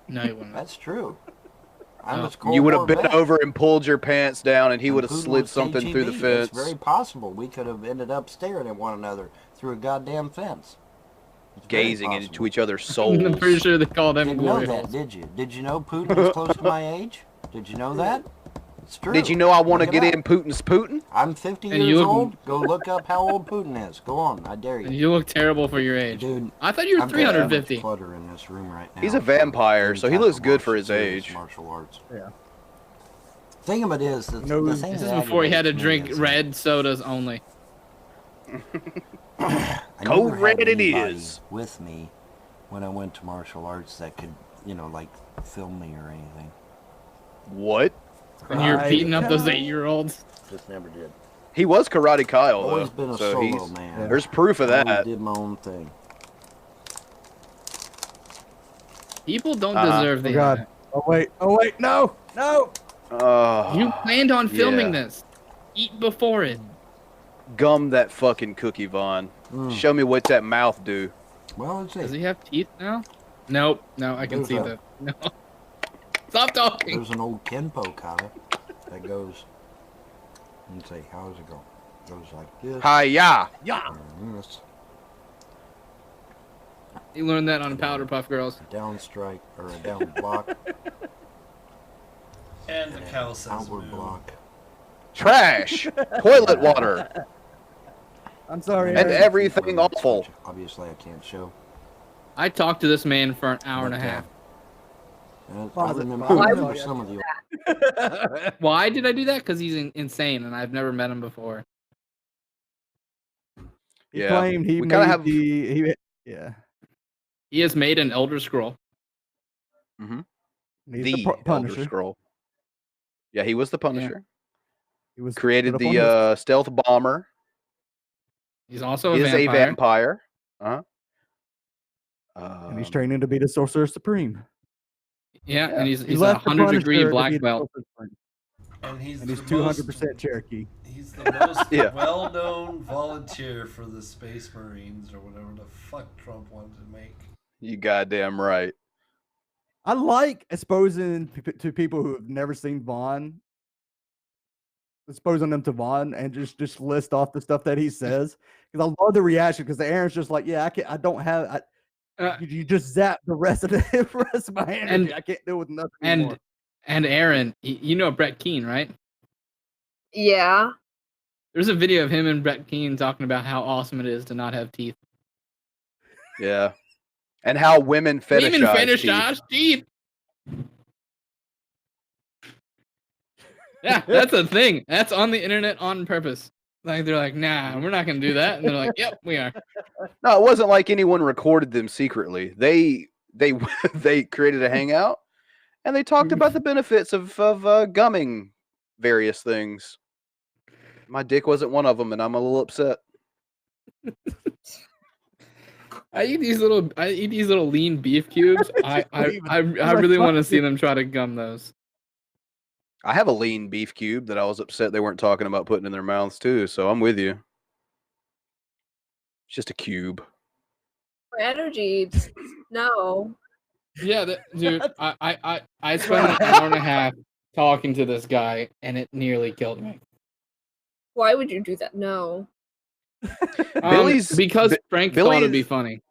No, you wouldn't. That's true. I No. was Cold You would War have been vet. over and pulled your pants down, and he And would have Putin slid was something through the KGB. fence. It's very possible we could have ended up staring at one another through a goddamn fence. It's very Gazing possible. into each other's souls. I'm pretty sure they called him Didn't know glory that, holes. did you? Did you know Putin is close to my age? Did you know that? It's true. Did you know I want to Look it get up. in Putin's Putin? I'm 50 And years you look- old. Go look up how old Putin is. Go on, I dare you. You look terrible for your age. Dude, I thought you were I've got so much 350. clutter in this room right now. He's a vampire, so he looks good for his Serious age. Martial arts. Yeah. Thing of it is, the thing This that is before he had to aggravates me drink is red sodas only. I Code never red had it anybody is. with me when I went to martial arts that could, like film me or anything. What? When you're beating up those 8-year-olds. Just never did. He was Karate Kyle, though. Always been a so solo man. There's proof of Always that. did my own thing. People don't deserve the internet. Oh wait, no. You planned on filming yeah. this. Eat before it. Gum that fucking cookie, Vaughn. Show me what that mouth do. Well, let's see. Does he have teeth now? Nope. No, I can There's see a- that. No. Stop talking. There's an old Kenpo kata that goes. Let's see, how does it go? It goes like this. Hi-ya. And this. You learned that on Powder Puff Girls. Down strike or a down block. And the cow says Outward moo. block. Trash. Toilet water. I'm sorry. And Eric. everything awful. Obviously, I can't show. I talked to this man for an hour and a half. I Pause it, remember, pause I it. remember some of the. Why did I do that? Because he's insane and I've never met him before. He Yeah. claimed he We made kinda have- yeah. He has made an Elder Scroll. Mm-hmm. He's The the Elder Punisher. Scroll. Yeah, he was the Punisher. He was Created put up on the this. stealth bomber. He's also a Is vampire. a vampire. And he's training to be the Sorcerer Supreme. Yeah, and he's He a left the 100-degree Punisher to black be the belt. Sorcerer Supreme. And he's And he's the most 200% Cherokee. He's the most Yeah. well-known volunteer for the Space Marines or whatever the fuck Trump wanted to make. You goddamn right. I like exposing to people who have never seen Vaughn, exposing them to Vaughn and just list off the stuff that he says. Because I love the reaction. Because the Aaron's just like, yeah, I don't have. You just zap the rest of the rest of my energy. I can't deal with nothing anymore. And Aaron, you know Brett Keane, right? Yeah. There's a video of him and Brett Keane talking about how awesome it is to not have teeth. Yeah. And how women fetishize Women fetishize teeth. Yeah, that's a thing. That's on the internet on purpose. Like they're like, nah, we're not gonna do that, and they're like, yep, we are. No, it wasn't like anyone recorded them secretly. They they created a hangout and they talked about the benefits of gumming various things. My dick wasn't one of them, and I'm a little upset. I eat these little lean beef cubes. I really want to see them try to gum those. I have a lean beef cube that I was upset they weren't talking about putting in their mouths too, so I'm with you. It's just a cube. For energy, no. Yeah, dude, I spent an hour and a half talking to this guy, and it nearly killed me. Why would you do that? No. Because Frank thought it'd be funny.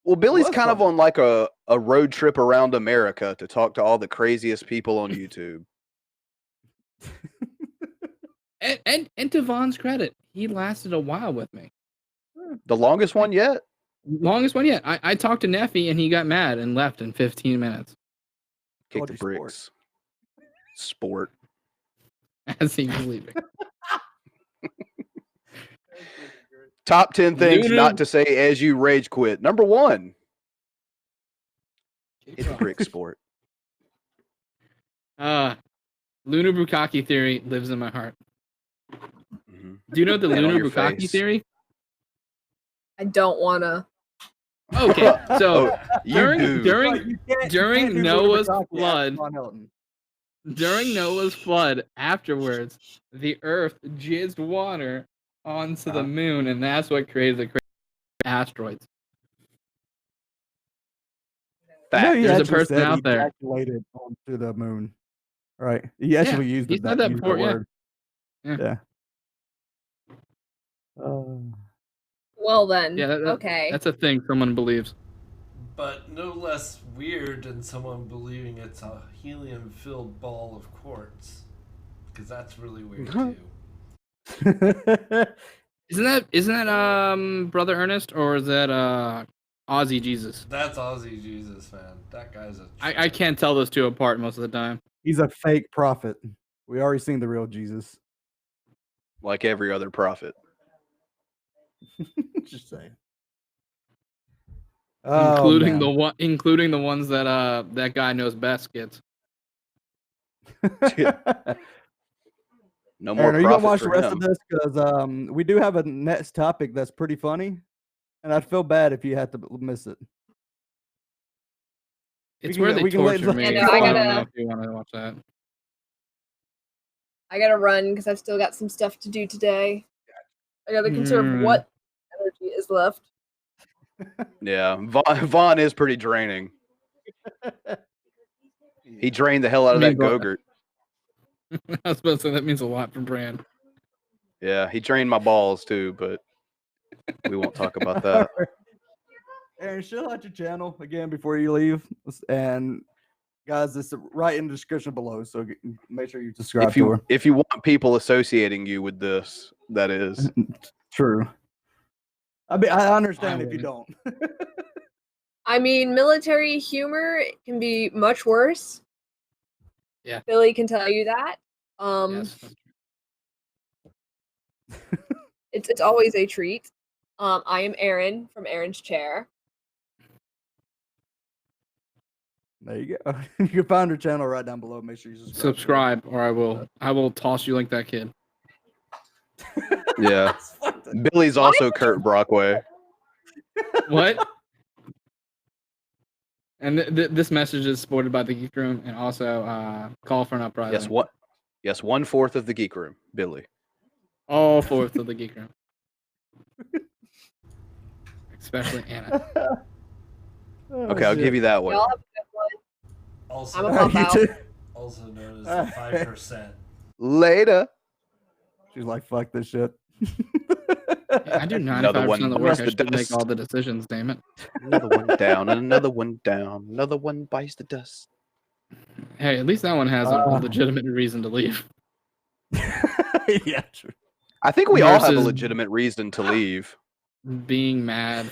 Well, Billy's kind of on like a road trip around America to talk to all the craziest people on YouTube. And to Vaughn's credit, he lasted a while with me. The longest one yet? Longest one yet. I talked to Neffy and he got mad and left in 15 minutes. Kick the bricks. Sport. As he was leaving. Top 10 things Luna- not to say as you rage quit. Number 1. It's a brick sport. Luna Bukaki theory lives in my heart. Do you know the And on lunar your bukkake face. theory? I don't wanna. Okay, so Oh, you do. during Noah's flood, afterwards, the Earth jizzed water onto the moon, and that's what created the asteroids. There's a person out there. Ejaculated onto the moon. Right. He actually used he that, said that used before, the yeah. word. Yeah. Well then, Yeah, okay. That's a thing someone believes. But no less weird than someone believing it's a helium-filled ball of quartz, because that's really weird too. Isn't that Brother Ernest, or is that Aussie Jesus? That's Aussie Jesus, man. That guy's a. I can't tell those two apart most of the time. He's a fake prophet. We already seen the real Jesus. Like every other prophet. Just saying. Including the ones that that guy knows best gets. No more Aaron, are you gonna profit watch the for rest him. of this? Because we do have a next topic that's pretty funny, and I'd feel bad if you had to miss it. It's where they torture me. Yeah, no, I don't know if you want to watch that. I gotta run because I've still got some stuff to do today. I gotta conserve what energy is left. Yeah, Vaughn is pretty draining. He drained the hell out of that Go-Gurt. I was supposed to say that means a lot for Bran. Yeah, he drained my balls too, but we won't talk about that. Aaron, show out your channel again before you leave, and guys, it's right in the description below. So make sure you subscribe to her. If you want people associating you with this, that is true. I mean, I understand if you don't. I mean, military humor can be much worse. Yeah. Billy can tell you that. It's always a treat. I am Aaron from Aaron's Chair. There you go. You can find her channel right down below. Make sure you Subscribe, or I will toss you like that kid. Yeah. Billy's also Kurt Brockway. What? And this message is supported by the Geek Room, and also call for an uprising. Yes, what? Yes, 1/4 of the Geek Room, Billy. All fourth of the Geek Room, especially Anna. Okay, I'll give you that one. Y'all have a good one. Also, I'm a pop out. Also known as the 5%. Later. She's like, "Fuck this shit." I do 95% of the work. I should make all the decisions. Damn it. Another one down, and another one down. Another one bites the dust. Hey, at least that one has a legitimate reason to leave. Yeah, true. I think we all have a legitimate reason to leave. Being mad.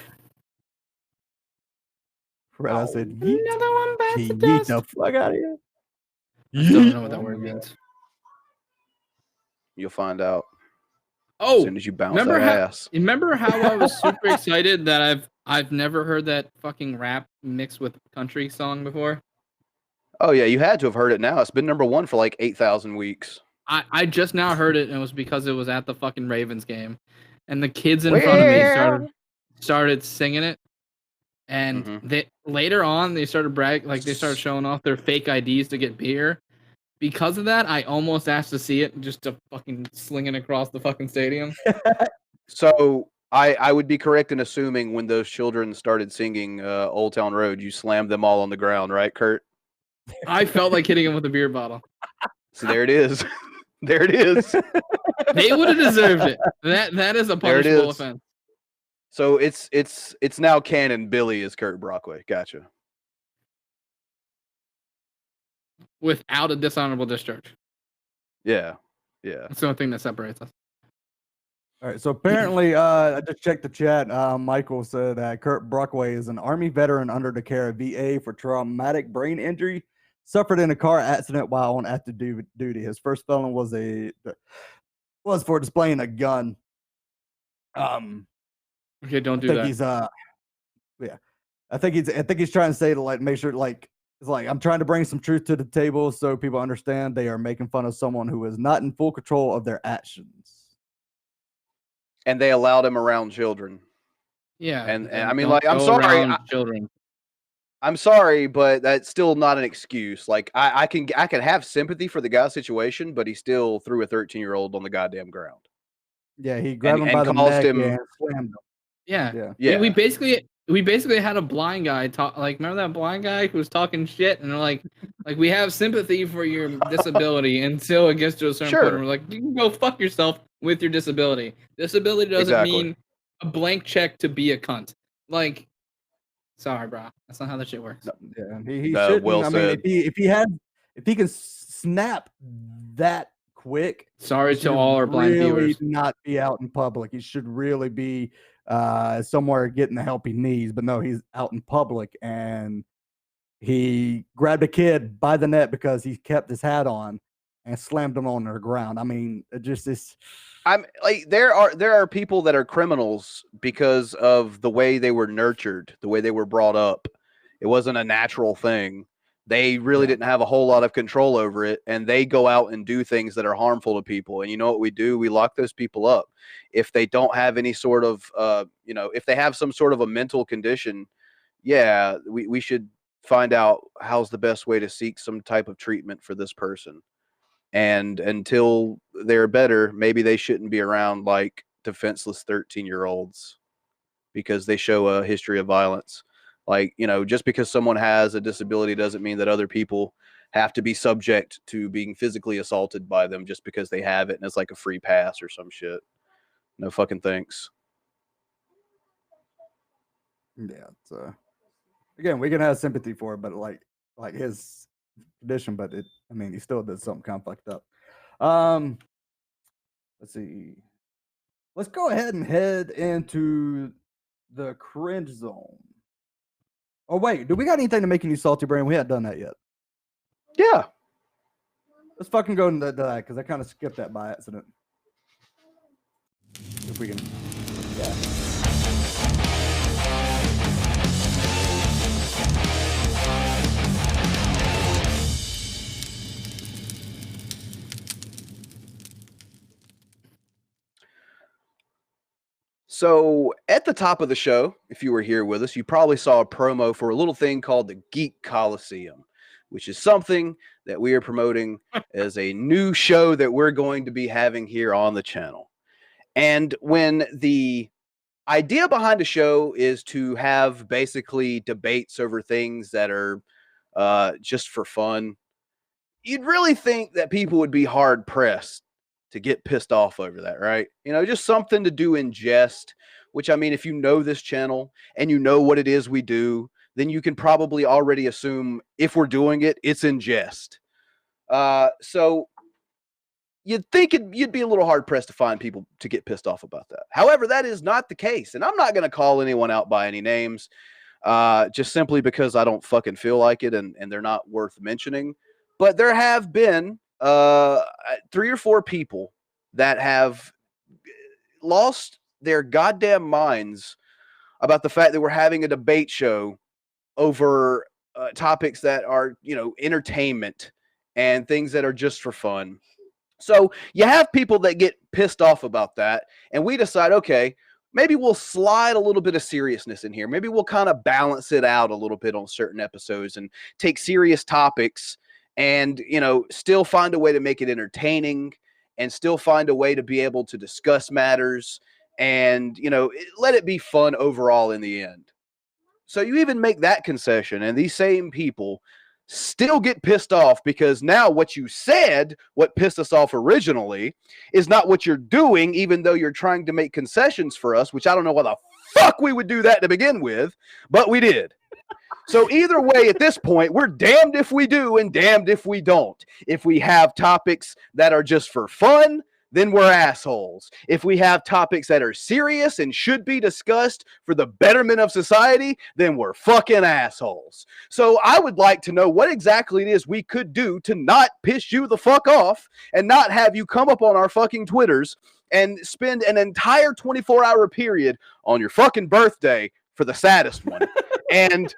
Right, I said, Another one bites the "Yeet dust. the fuck out of here." I still don't know what that word means. You'll find out. Oh, as soon as you bounce that ass. Remember how I was super excited that I've never heard that fucking rap mixed with country song before? Oh yeah, you had to have heard it now. It's been #1 for like 8,000 weeks. I just now heard it, and it was because it was at the fucking Ravens game, and the kids in front of me started singing it, and they later on they started they started showing off their fake IDs to get beer. Because of that, I almost asked to see it just to fucking sling it across the fucking stadium. So I would be correct in assuming when those children started singing Old Town Road, you slammed them all on the ground, right, Kurt? I felt like hitting him with a beer bottle. So there it is. There it is. They would have deserved it. That is a punishable offense. So it's now canon. Billy is Kurt Brockway. Gotcha. Without a dishonorable discharge. Yeah. That's the only thing that separates us. All right, so apparently, I just checked the chat. Michael said that Kurt Brockway is an Army veteran under the care of VA for traumatic brain injury, suffered in a car accident while on active duty. His first felony was for displaying a gun. Okay, don't do that. He's yeah, I think he's trying to say to like make sure like it's like I'm trying to bring some truth to the table so people understand they are making fun of someone who is not in full control of their actions. and they allowed him around children. Yeah, and I mean, like, I'm sorry, children. I'm sorry, but that's still not an excuse. Like, I can have sympathy for the guy's situation, but he still threw a 13-year-old on the goddamn ground. Yeah, he grabbed him by the neck and slammed him. Yeah. Yeah. We basically had a blind guy talk. Like, remember that blind guy who was talking shit, and they're like we have sympathy for your disability until it gets to a certain point. And we're like, you can go fuck yourself with your disability. Disability doesn't mean a blank check to be a cunt. Like, sorry, bro, that's not how that shit works. Yeah, he shouldn't. Well I said. mean, if he can snap that quick. Sorry to all our blind viewers. Not be out in public. He should really be somewhere getting the help he needs. But no, he's out in public, and he grabbed a kid by the neck because he kept his hat on and slammed him on the ground. I mean, it just is. I'm like, there are people that are criminals because of the way they were nurtured, the way they were brought up. It wasn't a natural thing. They really didn't have a whole lot of control over it, and they go out and do things that are harmful to people. And you know what we do? We lock those people up. If they don't have any sort of, if they have some sort of a mental condition, we should find out how's the best way to seek some type of treatment for this person. And until they're better, maybe they shouldn't be around like defenseless 13-year-olds because they show a history of violence. Like, just because someone has a disability doesn't mean that other people have to be subject to being physically assaulted by them just because they have it and it's like a free pass or some shit. No fucking thanks. Yeah, it's again, we can have sympathy for it, but like his condition, but he still did something kind of fucked up. Let's see. Let's go ahead and head into the cringe zone. Oh wait, do we got anything to make you salty, Bran? We haven't done that yet. Yeah. Let's fucking go into that because I kind of skipped that by accident. If we can, yeah. So at the top of the show, if you were here with us, you probably saw a promo for a little thing called the Geek Coliseum, which is something that we are promoting as a new show that we're going to be having here on the channel. And when the idea behind the show is to have basically debates over things that are just for fun, you'd really think that people would be hard pressed to get pissed off over that, right? Just something to do in jest, which, I mean, if you know this channel and you know what it is we do, then you can probably already assume if we're doing it, it's in jest. So you'd think you'd be a little hard pressed to find people to get pissed off about that. However, that is not the case. And I'm not going to call anyone out by any names, just simply because I don't fucking feel like it and they're not worth mentioning. But there have been 3 or 4 people that have lost their goddamn minds about the fact that we're having a debate show over topics that are, entertainment and things that are just for fun. So you have people that get pissed off about that, and we decide, okay, maybe we'll slide a little bit of seriousness in here. Maybe we'll kind of balance it out a little bit on certain episodes and take serious topics and, still find a way to make it entertaining and still find a way to be able to discuss matters and, let it be fun overall in the end. So you even make that concession, and these same people still get pissed off because now what you said, what pissed us off originally, is not what you're doing, even though you're trying to make concessions for us, which I don't know why the fuck we would do that to begin with, but we did. So either way, at this point, we're damned if we do and damned if we don't. If we have topics that are just for fun, then we're assholes. If we have topics that are serious and should be discussed for the betterment of society, then we're fucking assholes. So I would like to know what exactly it is we could do to not piss you the fuck off and not have you come up on our fucking Twitters and spend an entire 24-hour period on your fucking birthday for the saddest one and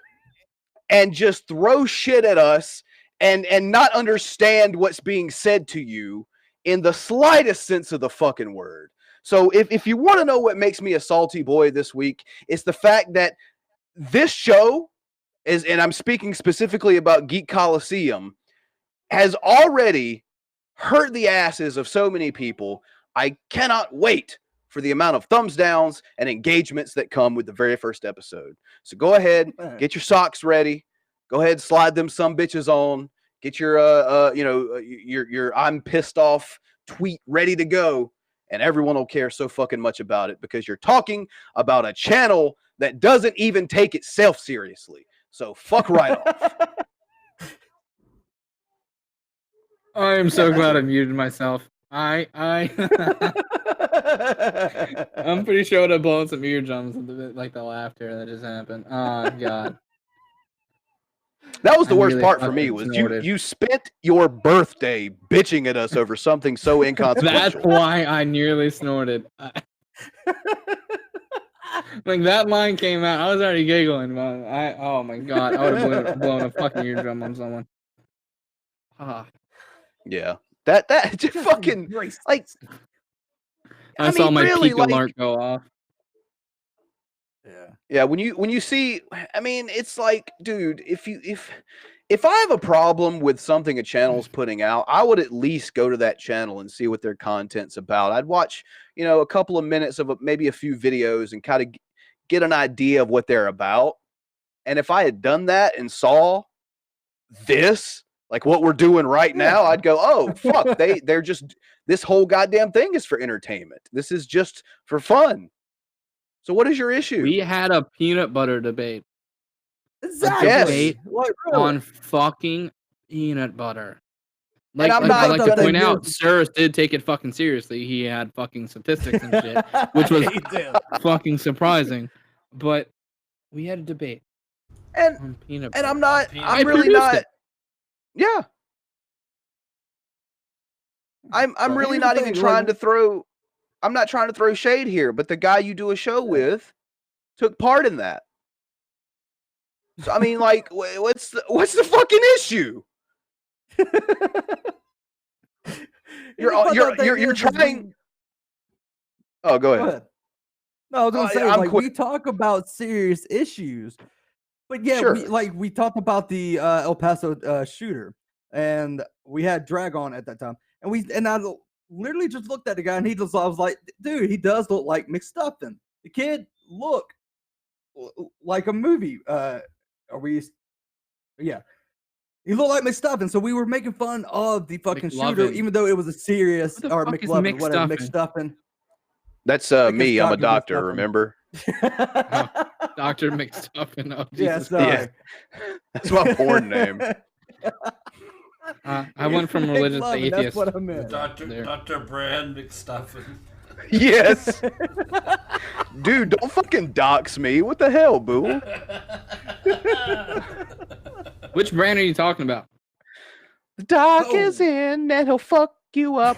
just throw shit at us and not understand what's being said to you in the slightest sense of the fucking word. So if you want to know what makes me a salty boy this week, it's the fact that this show is, and I'm speaking specifically about Geek Coliseum, has already hurt the asses of so many people. I cannot wait for the amount of thumbs downs and engagements that come with the very first episode. So go ahead, get your socks ready. Go ahead, slide them some bitches on. Get your your I'm pissed off tweet ready to go, and everyone will care so fucking much about it because you're talking about a channel that doesn't even take itself seriously. So fuck right off. I am so glad I muted myself. I'm pretty sure I'd have blown some eardrums at the laughter that just happened. Oh god. That was the worst really part for me fucking was snorted. you spent your birthday bitching at us over something so inconsequential. That's why I nearly snorted. Like that line came out, I was already giggling. But oh my god, I would have blown a fucking eardrum on someone. Yeah, that just fucking like. I saw my peak alert go off. Yeah, when you see, I mean, it's like, dude, if I have a problem with something a channel's putting out, I would at least go to that channel and see what their content's about. I'd watch, a couple of minutes of maybe a few videos and kind of get an idea of what they're about. And if I had done that and saw this, like what we're doing right now, I'd go, oh, fuck, they're just, this whole goddamn thing is for entertainment. This is just for fun. So what is your issue? We had a peanut butter debate. Exactly. A debate What, really? on fucking peanut butter. And I'm I'd not like to gonna point do- out, Cyrus did take it fucking seriously. He had fucking statistics and shit, which was fucking surprising. But we had a debate on peanut butter. And I'm not, I I'm really produced not. it. Yeah. I'm But really here's the not thing, even like- trying to throw. I'm not trying to throw shade here, but the guy you do a show with took part in that. So I mean, like, what's the fucking issue? You're trying. Oh, go ahead. No, I was gonna say, I'm like, quick. we talk about serious issues, but yeah, Sure. we talked about the El Paso shooter, and we had Dragon at that time, and I literally just looked at the guy, and I was like, dude, he does look like McStuffin. The kid look like a movie. Yeah. He looked like McStuffin, so we were making fun of the fucking shooter, McLovin. even though it was a serious, What the or fuck is McLovin, whatever, McStuffin? McStuffin. That's Because me. I'm a Dr. doctor. McStuffin. Remember? Dr. McStuffin. Oh, Yeah, Jesus sorry. Christ. That's my porn name. I went from religious to McLovin, atheist. that's what I meant. Dr. Bran McStuffin. Yes. Dude, don't fucking dox me. What the hell, boo? Which brand are you talking about? The doc is in and he'll fuck you up.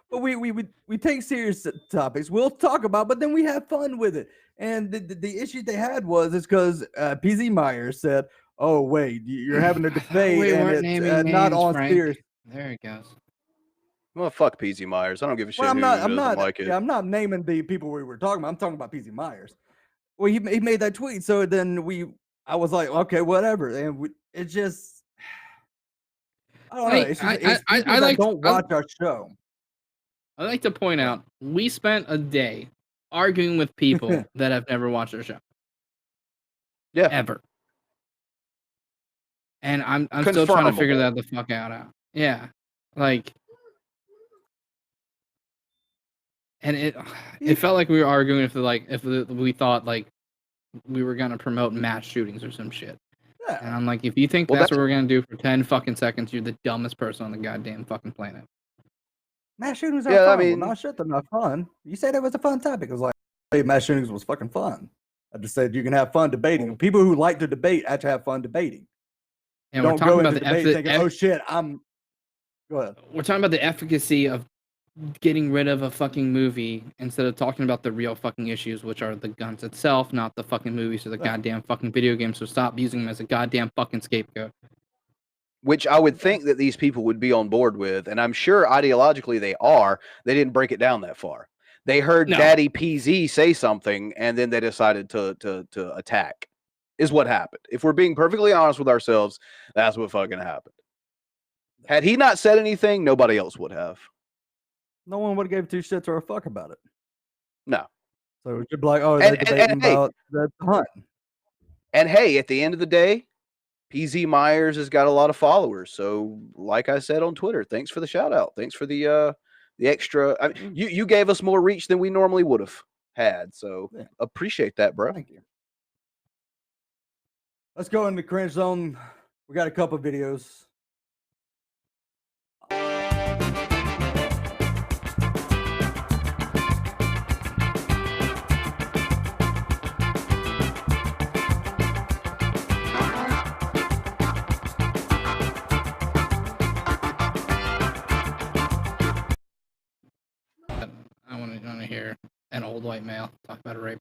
But we take serious topics. We'll talk about, but then we have fun with it. And the issue they had was because PZ Myers said, "Oh wait, you're having a debate We and weren't it's naming not names, on Frank. serious." There it goes. Well, fuck PZ Myers. I don't give a shit Well, who doesn't like it. Yeah, I'm not naming the people we were talking about. I'm talking about PZ Myers. Well, he made that tweet, so then I was like, okay, whatever, and it just. I don't know. It's just, it's people that don't watch our show. I like to point out we spent a day arguing with people that have never watched our show. Yeah. Ever. And I'm still trying to figure that the fuck out. Yeah. Like, and it felt like we were arguing if we thought like we were gonna promote mass shootings or some shit. Yeah. And I'm like, if you think that's what we're gonna do for 10 fucking seconds, you're the dumbest person on the goddamn fucking planet. Mass shootings are Yeah, I fun. mean- Well, not shit, they're not fun. You said it was a fun topic. It was like, hey, mass shootings was fucking fun. I just said you can have fun debating. People who like to debate actually have fun debating. And Don't we're talking go about into the debate thinking, oh shit, Go ahead. we're talking about the efficacy of getting rid of a fucking movie instead of talking about the real fucking issues, which are the guns itself, not the fucking movies or the goddamn fucking video games. So stop using them as a goddamn fucking scapegoat. which I would think that these people would be on board with, and I'm sure ideologically they are. They didn't break it down that far. They heard Daddy PZ say something, and then they decided to attack. Is what happened. If we're being perfectly honest with ourselves, that's what fucking happened. Had he not said anything, nobody else would have. No one would have gave two shits or a fuck about it. No. So it should be like, oh, they're debating about the hunt. And hey, at the end of the day, PZ Myers has got a lot of followers. So, like I said on Twitter, thanks for the shout out. Thanks for the extra. I mean, you gave us more reach than we normally would have had. So appreciate that, bro. Thank you. Let's go into cringe zone. We got a couple videos. I want to hear an old white male talk about a rape.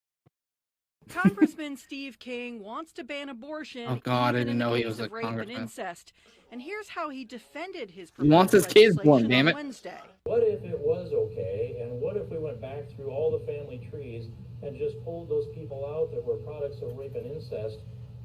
Congressman Steve King wants to ban abortion. Oh God, I even didn't in the know he case was a of rape and congressman. incest. And here's how he defended his He wants his kids born, legislation damn on it. Wednesday. What if it was okay, and what if we went back through all the family trees and just pulled those people out that were products of rape and incest?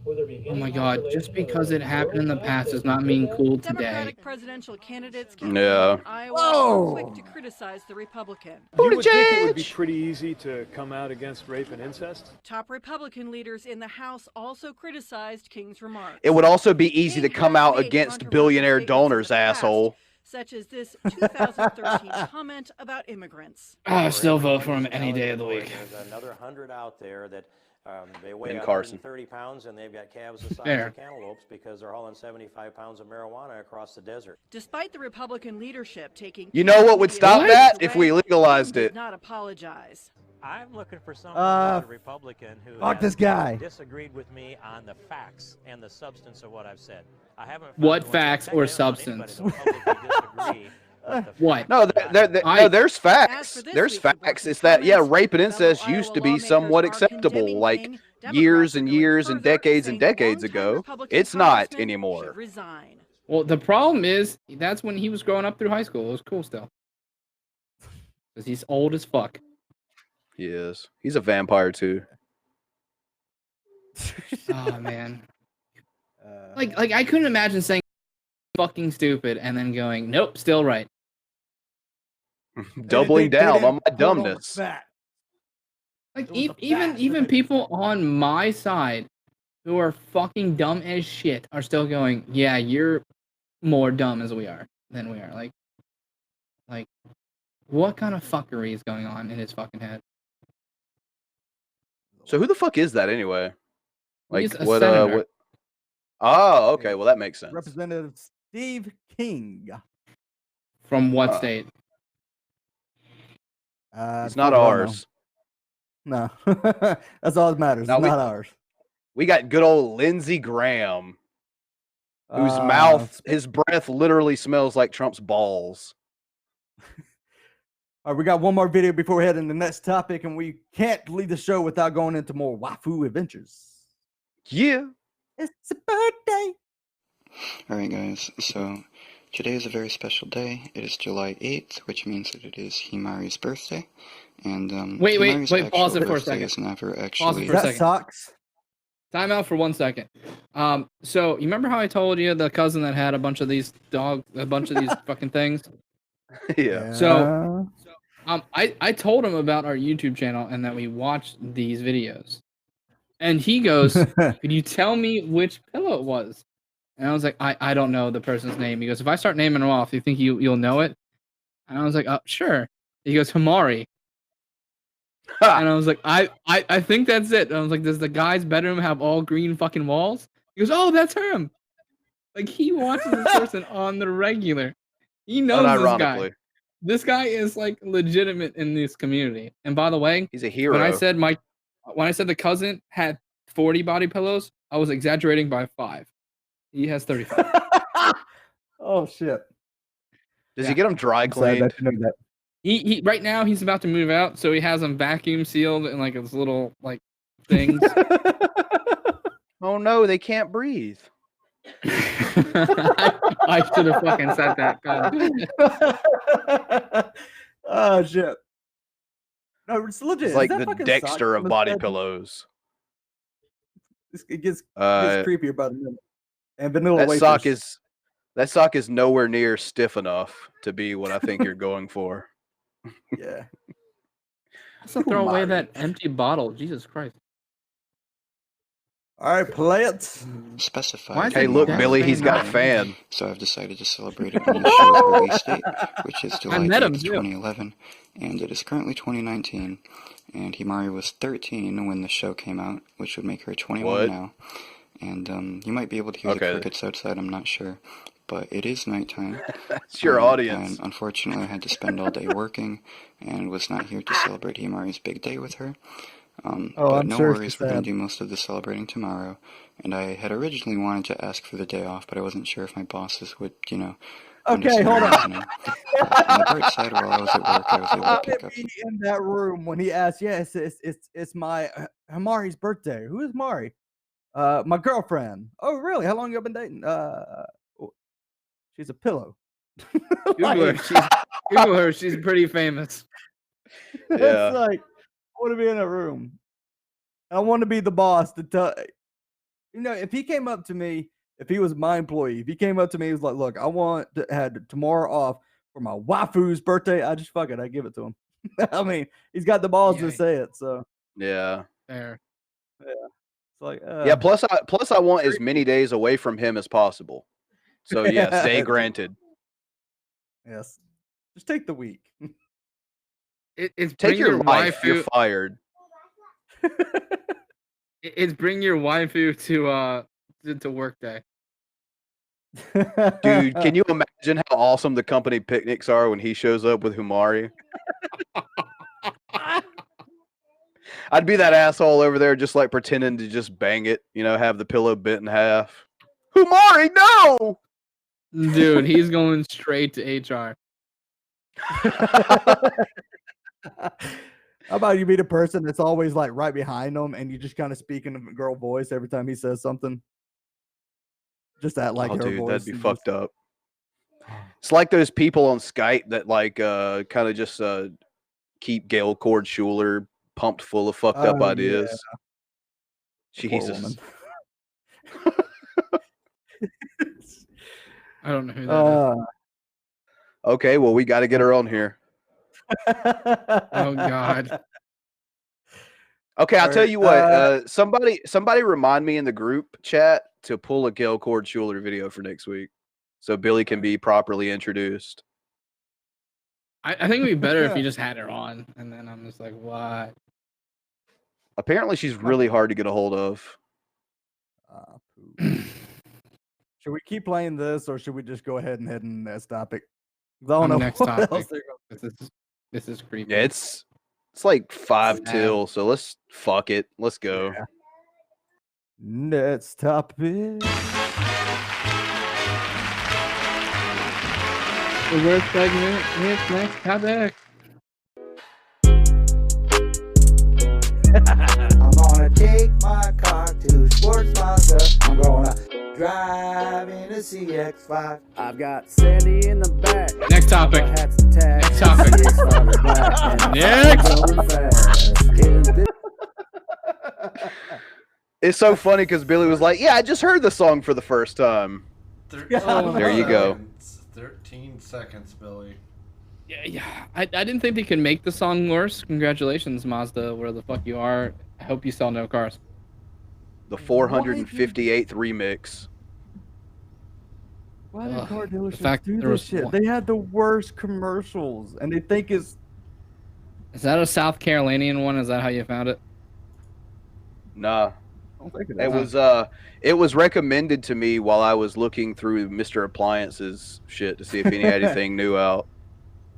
Would there be Oh my God, just because it happened in the past does not mean cool today. Democratic presidential candidates came Yeah. in Iowa were quick to criticize the Republican. You would think it would be pretty easy to come out against rape and incest? Top Republican leaders in the House also criticized King's remarks. It would also be easy to come out against billionaire donors, asshole. Such as this 2013 comment about immigrants. I still vote for him any day of the week. There's another 100 out there that they weigh Ben Carson. 130 pounds, and they've got calves the size Fair. of cantaloupes because they're hauling 75 pounds of marijuana across the desert. Despite the Republican leadership taking... You know what would stop that? If we legalized King it. did not apologize. I'm looking for someone who's a Republican who fuck has this guy. disagreed with me on the facts and the substance of what I've said. I haven't. What facts or substance? What? No, there's facts. There's facts. It's that, yeah, rape and incest used to be somewhat acceptable, like years and years and decades ago. It's not anymore. Well, the problem is that's when he was growing up through high school. It was cool still. Because he's old as fuck. He is. He's a vampire too. Oh man. Like I couldn't imagine saying fucking stupid and then going, nope, still right. Doubling down on my dumbness. Like even people on my side who are fucking dumb as shit are still going, yeah, you're more dumb than we are. Like what kind of fuckery is going on in his fucking head? So who the fuck is that anyway? Like He's a what? senator. What? Oh, okay. Well, that makes sense. Representative Steve King. From what state? It's not ours. No, that's all that matters. No, It's not ours. We got good old Lindsey Graham, whose mouth, his breath literally smells like Trump's balls. All right, we got one more video before we head into the next topic, and we can't leave the show without going into more waifu adventures. Yeah. It's a birthday. Alright guys, so today is a very special day. It is July 8th, which means that it is Himari's birthday. And Wait, Himari's pause it actual for a birthday second. is never Pause actually... it for a second. Socks? Time out for 1 second. So you remember how I told you the cousin that had a bunch of these fucking things? Yeah. So I told him about our YouTube channel and that we watched these videos. And he goes, could you tell me which pillow it was? And I was like, I don't know the person's name. He goes, if I start naming them off, do you think you'll know it? And I was like, sure. He goes, Himari. And I was like, I think that's it. And I was like, does the guy's bedroom have all green fucking walls? He goes, oh, that's him. Like, he watches this person on the regular. He knows this guy. This guy is like legitimate in this community. And by the way, he's a hero. When I said the cousin had 40 body pillows, I was exaggerating by 5. He has 35. Oh shit. Does he get them dry cleaned? He right now he's about to move out, so he has them vacuum sealed in like his little like things. Oh no, they can't breathe. I should have fucking said that. God. Oh shit! No, it's legit. It's like Is that the fucking Dexter sock of on body the bed? pillows. It gets creepier by the minute. And vanilla That wafers. sock is nowhere near stiff enough to be what I think you're going for. Yeah. Also throw away that empty bottle. Jesus Christ. All right, play it. Specified. Hey, look, Billy, he's got a fan. So I've decided to celebrate it on the show's release date, which is July 8th, 2011, and it is currently 2019. And Himari was 13 when the show came out, which would make her 21 now. And you might be able to hear the crickets outside, I'm not sure. But it is nighttime. It's your audience. And unfortunately, I had to spend all day working and was not here to celebrate Himari's big day with her. But no worries, we're going to do most of the celebrating tomorrow. And I had originally wanted to ask for the day off, but I wasn't sure if my bosses would, Okay, hold on. On the bright side, while I was at work, I was able to pick up. In that room when he asked, yes, it's my Himari's birthday. Who is Mari? My girlfriend. Oh, really? How long you been dating? She's a pillow. Google her. She's pretty famous. It's like, I want to be in a room. I want to be the boss to tell. If he came up to me, if he was my employee, if he came up to me, he was like, look, I want to have tomorrow off for my waifu's birthday. I just I give it to him. I mean, he's got the balls to say it. So yeah, fair. Yeah, it's like yeah. Plus, I want as many days away from him as possible. So yes, day granted. Yes, just take the week. It's take your life. You're fired. It's bring your waifu to work day. Dude, can you imagine how awesome the company picnics are when he shows up with Himari? I'd be that asshole over there just like pretending to just bang it, have the pillow bent in half. Himari, no! Dude, he's going straight to HR. How about you be the person that's always like right behind him and you just kind of speak in a girl voice every time he says something? Just that like her dude, voice. that'd be fucked up. It's like those people on Skype that like kind of just keep Gail Cord Schuler pumped full of fucked up ideas. Yeah. Jesus. I don't know who that is. Okay, well, we got to get her on here. Oh God. Okay, I'll tell you what. Somebody remind me in the group chat to pull a Gail Cord Schuler video for next week, so Billy can be properly introduced. I think it'd be better if you just had her on, and then I'm just like, what? Apparently, she's really hard to get a hold of. Should we keep playing this, or should we just go ahead and head in this topic? I don't know next what topic. else they're This is creepy. Yeah, it's like 5 till, so let's fuck it. Let's go. Yeah. Next topic. The worst segment. It's next topic. I'm gonna take my car to Sports Plaza. I'm gonna drive in a CX-5. I've got Sandy in the back. Next topic. Next topic. Next. It's so funny because Billy was like, "Yeah, I just heard the song for the first time." There you go. 13 seconds, Billy. Yeah. I didn't think they could make the song worse. Congratulations, Mazda, where the fuck you are. I hope you sell no cars. The 458th remix. Why did car the dealerships fact do there this was shit? one- They had the worst commercials, and they think it's. Is that a South Carolinian one? Is that how you found it? Nah. I don't think It was recommended to me while I was looking through Mr. Appliance's shit to see if he had anything new out.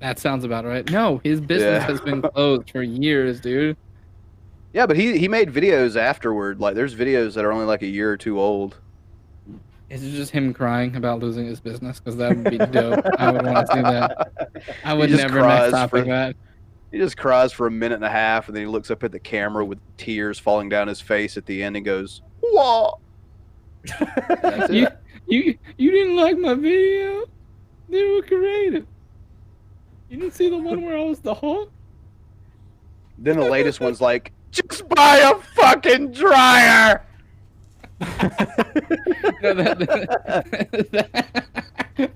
That sounds about right. No, his business has been closed for years, dude. Yeah, but he made videos afterward. Like, there's videos that are only like a year or two old. Is it just him crying about losing his business? Because that would be dope. I would want to see that. I would never next topic that. He just cries for a minute and a half, and then he looks up at the camera with tears falling down his face at the end and goes, "Whoa!" You didn't like my video? They were creative. You didn't see the one where I was the Hulk? Then the latest one's like, just buy a fucking dryer. No,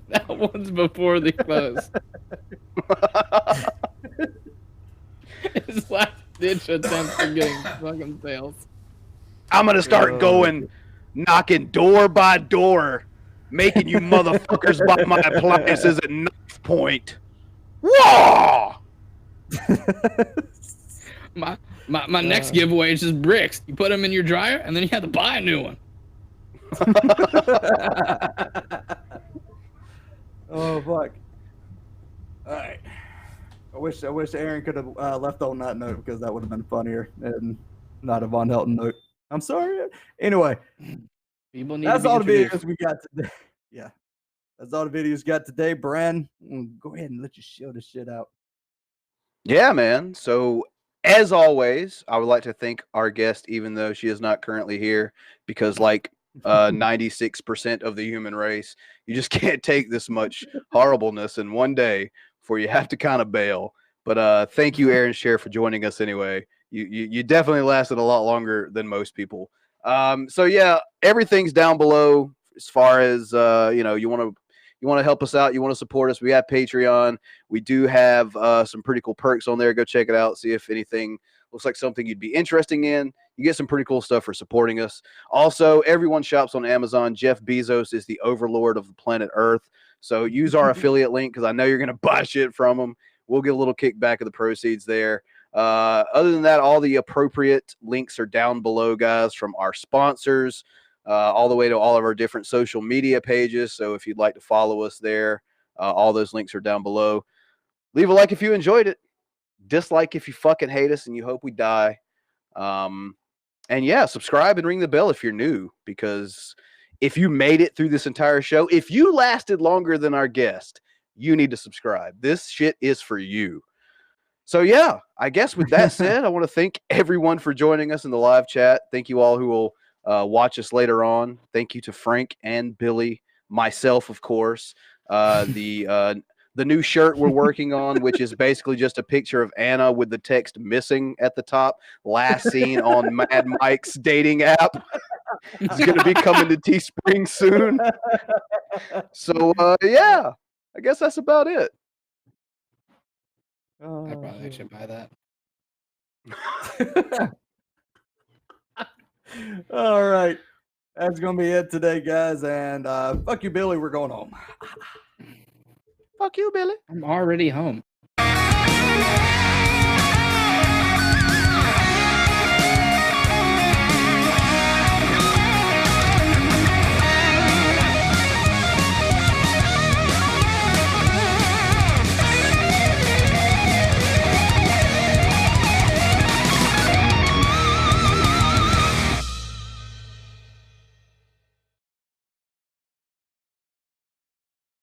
that one's before the close. His last ditch attempt for getting fucking sales. I'm gonna start going, knocking door by door, making you motherfuckers buy my appliances at knife point. Whoa! My next giveaway is just bricks. You put them in your dryer, and then you have to buy a new one. Oh fuck! All right. I wish Aaron could have left on that note because that would have been funnier and not a Von Helton note. I'm sorry. Anyway, that's all the videos we got today. Yeah, that's all the videos we got today. Bran, go ahead and let you show this shit out. Yeah, man. So as always, I would like to thank our guest, even though she is not currently here, because like 96% of the human race, you just can't take this much horribleness in one day before you have to kind of bail. But thank you, Aaron Scher, for joining us anyway. You definitely lasted a lot longer than most people. So yeah, everything's down below as far as you want to help us out, you want to support us. We have Patreon. We do have some pretty cool perks on there. Go check it out. See if anything looks like something you'd be interested in. You get some pretty cool stuff for supporting us. Also, everyone shops on Amazon. Jeff Bezos is the overlord of the planet Earth. So use our affiliate link because I know you're going to buy shit from him. We'll get a little kickback of the proceeds there. Other than that, all the appropriate links are down below, guys, from our sponsors all the way to all of our different social media pages. So if you'd like to follow us there, all those links are down below. Leave a like if you enjoyed it. Dislike if you fucking hate us and you hope we die. And yeah, subscribe and ring the bell if you're new, because if you made it through this entire show, if you lasted longer than our guest, you need to subscribe. This shit is for you. So yeah, I guess with that said, I want to thank everyone for joining us in the live chat. Thank you all who will watch us later on. Thank you to Frank and Billy, myself, of course. The new shirt we're working on, which is basically just a picture of Anna with the text missing at the top. Last seen on Mad Mike's dating app. It's going to be coming to Teespring soon. So, yeah, I guess that's about it. I probably should buy that. All right. That's going to be it today, guys. And fuck you, Billy. We're going home. Fuck you, Billy. I'm already home.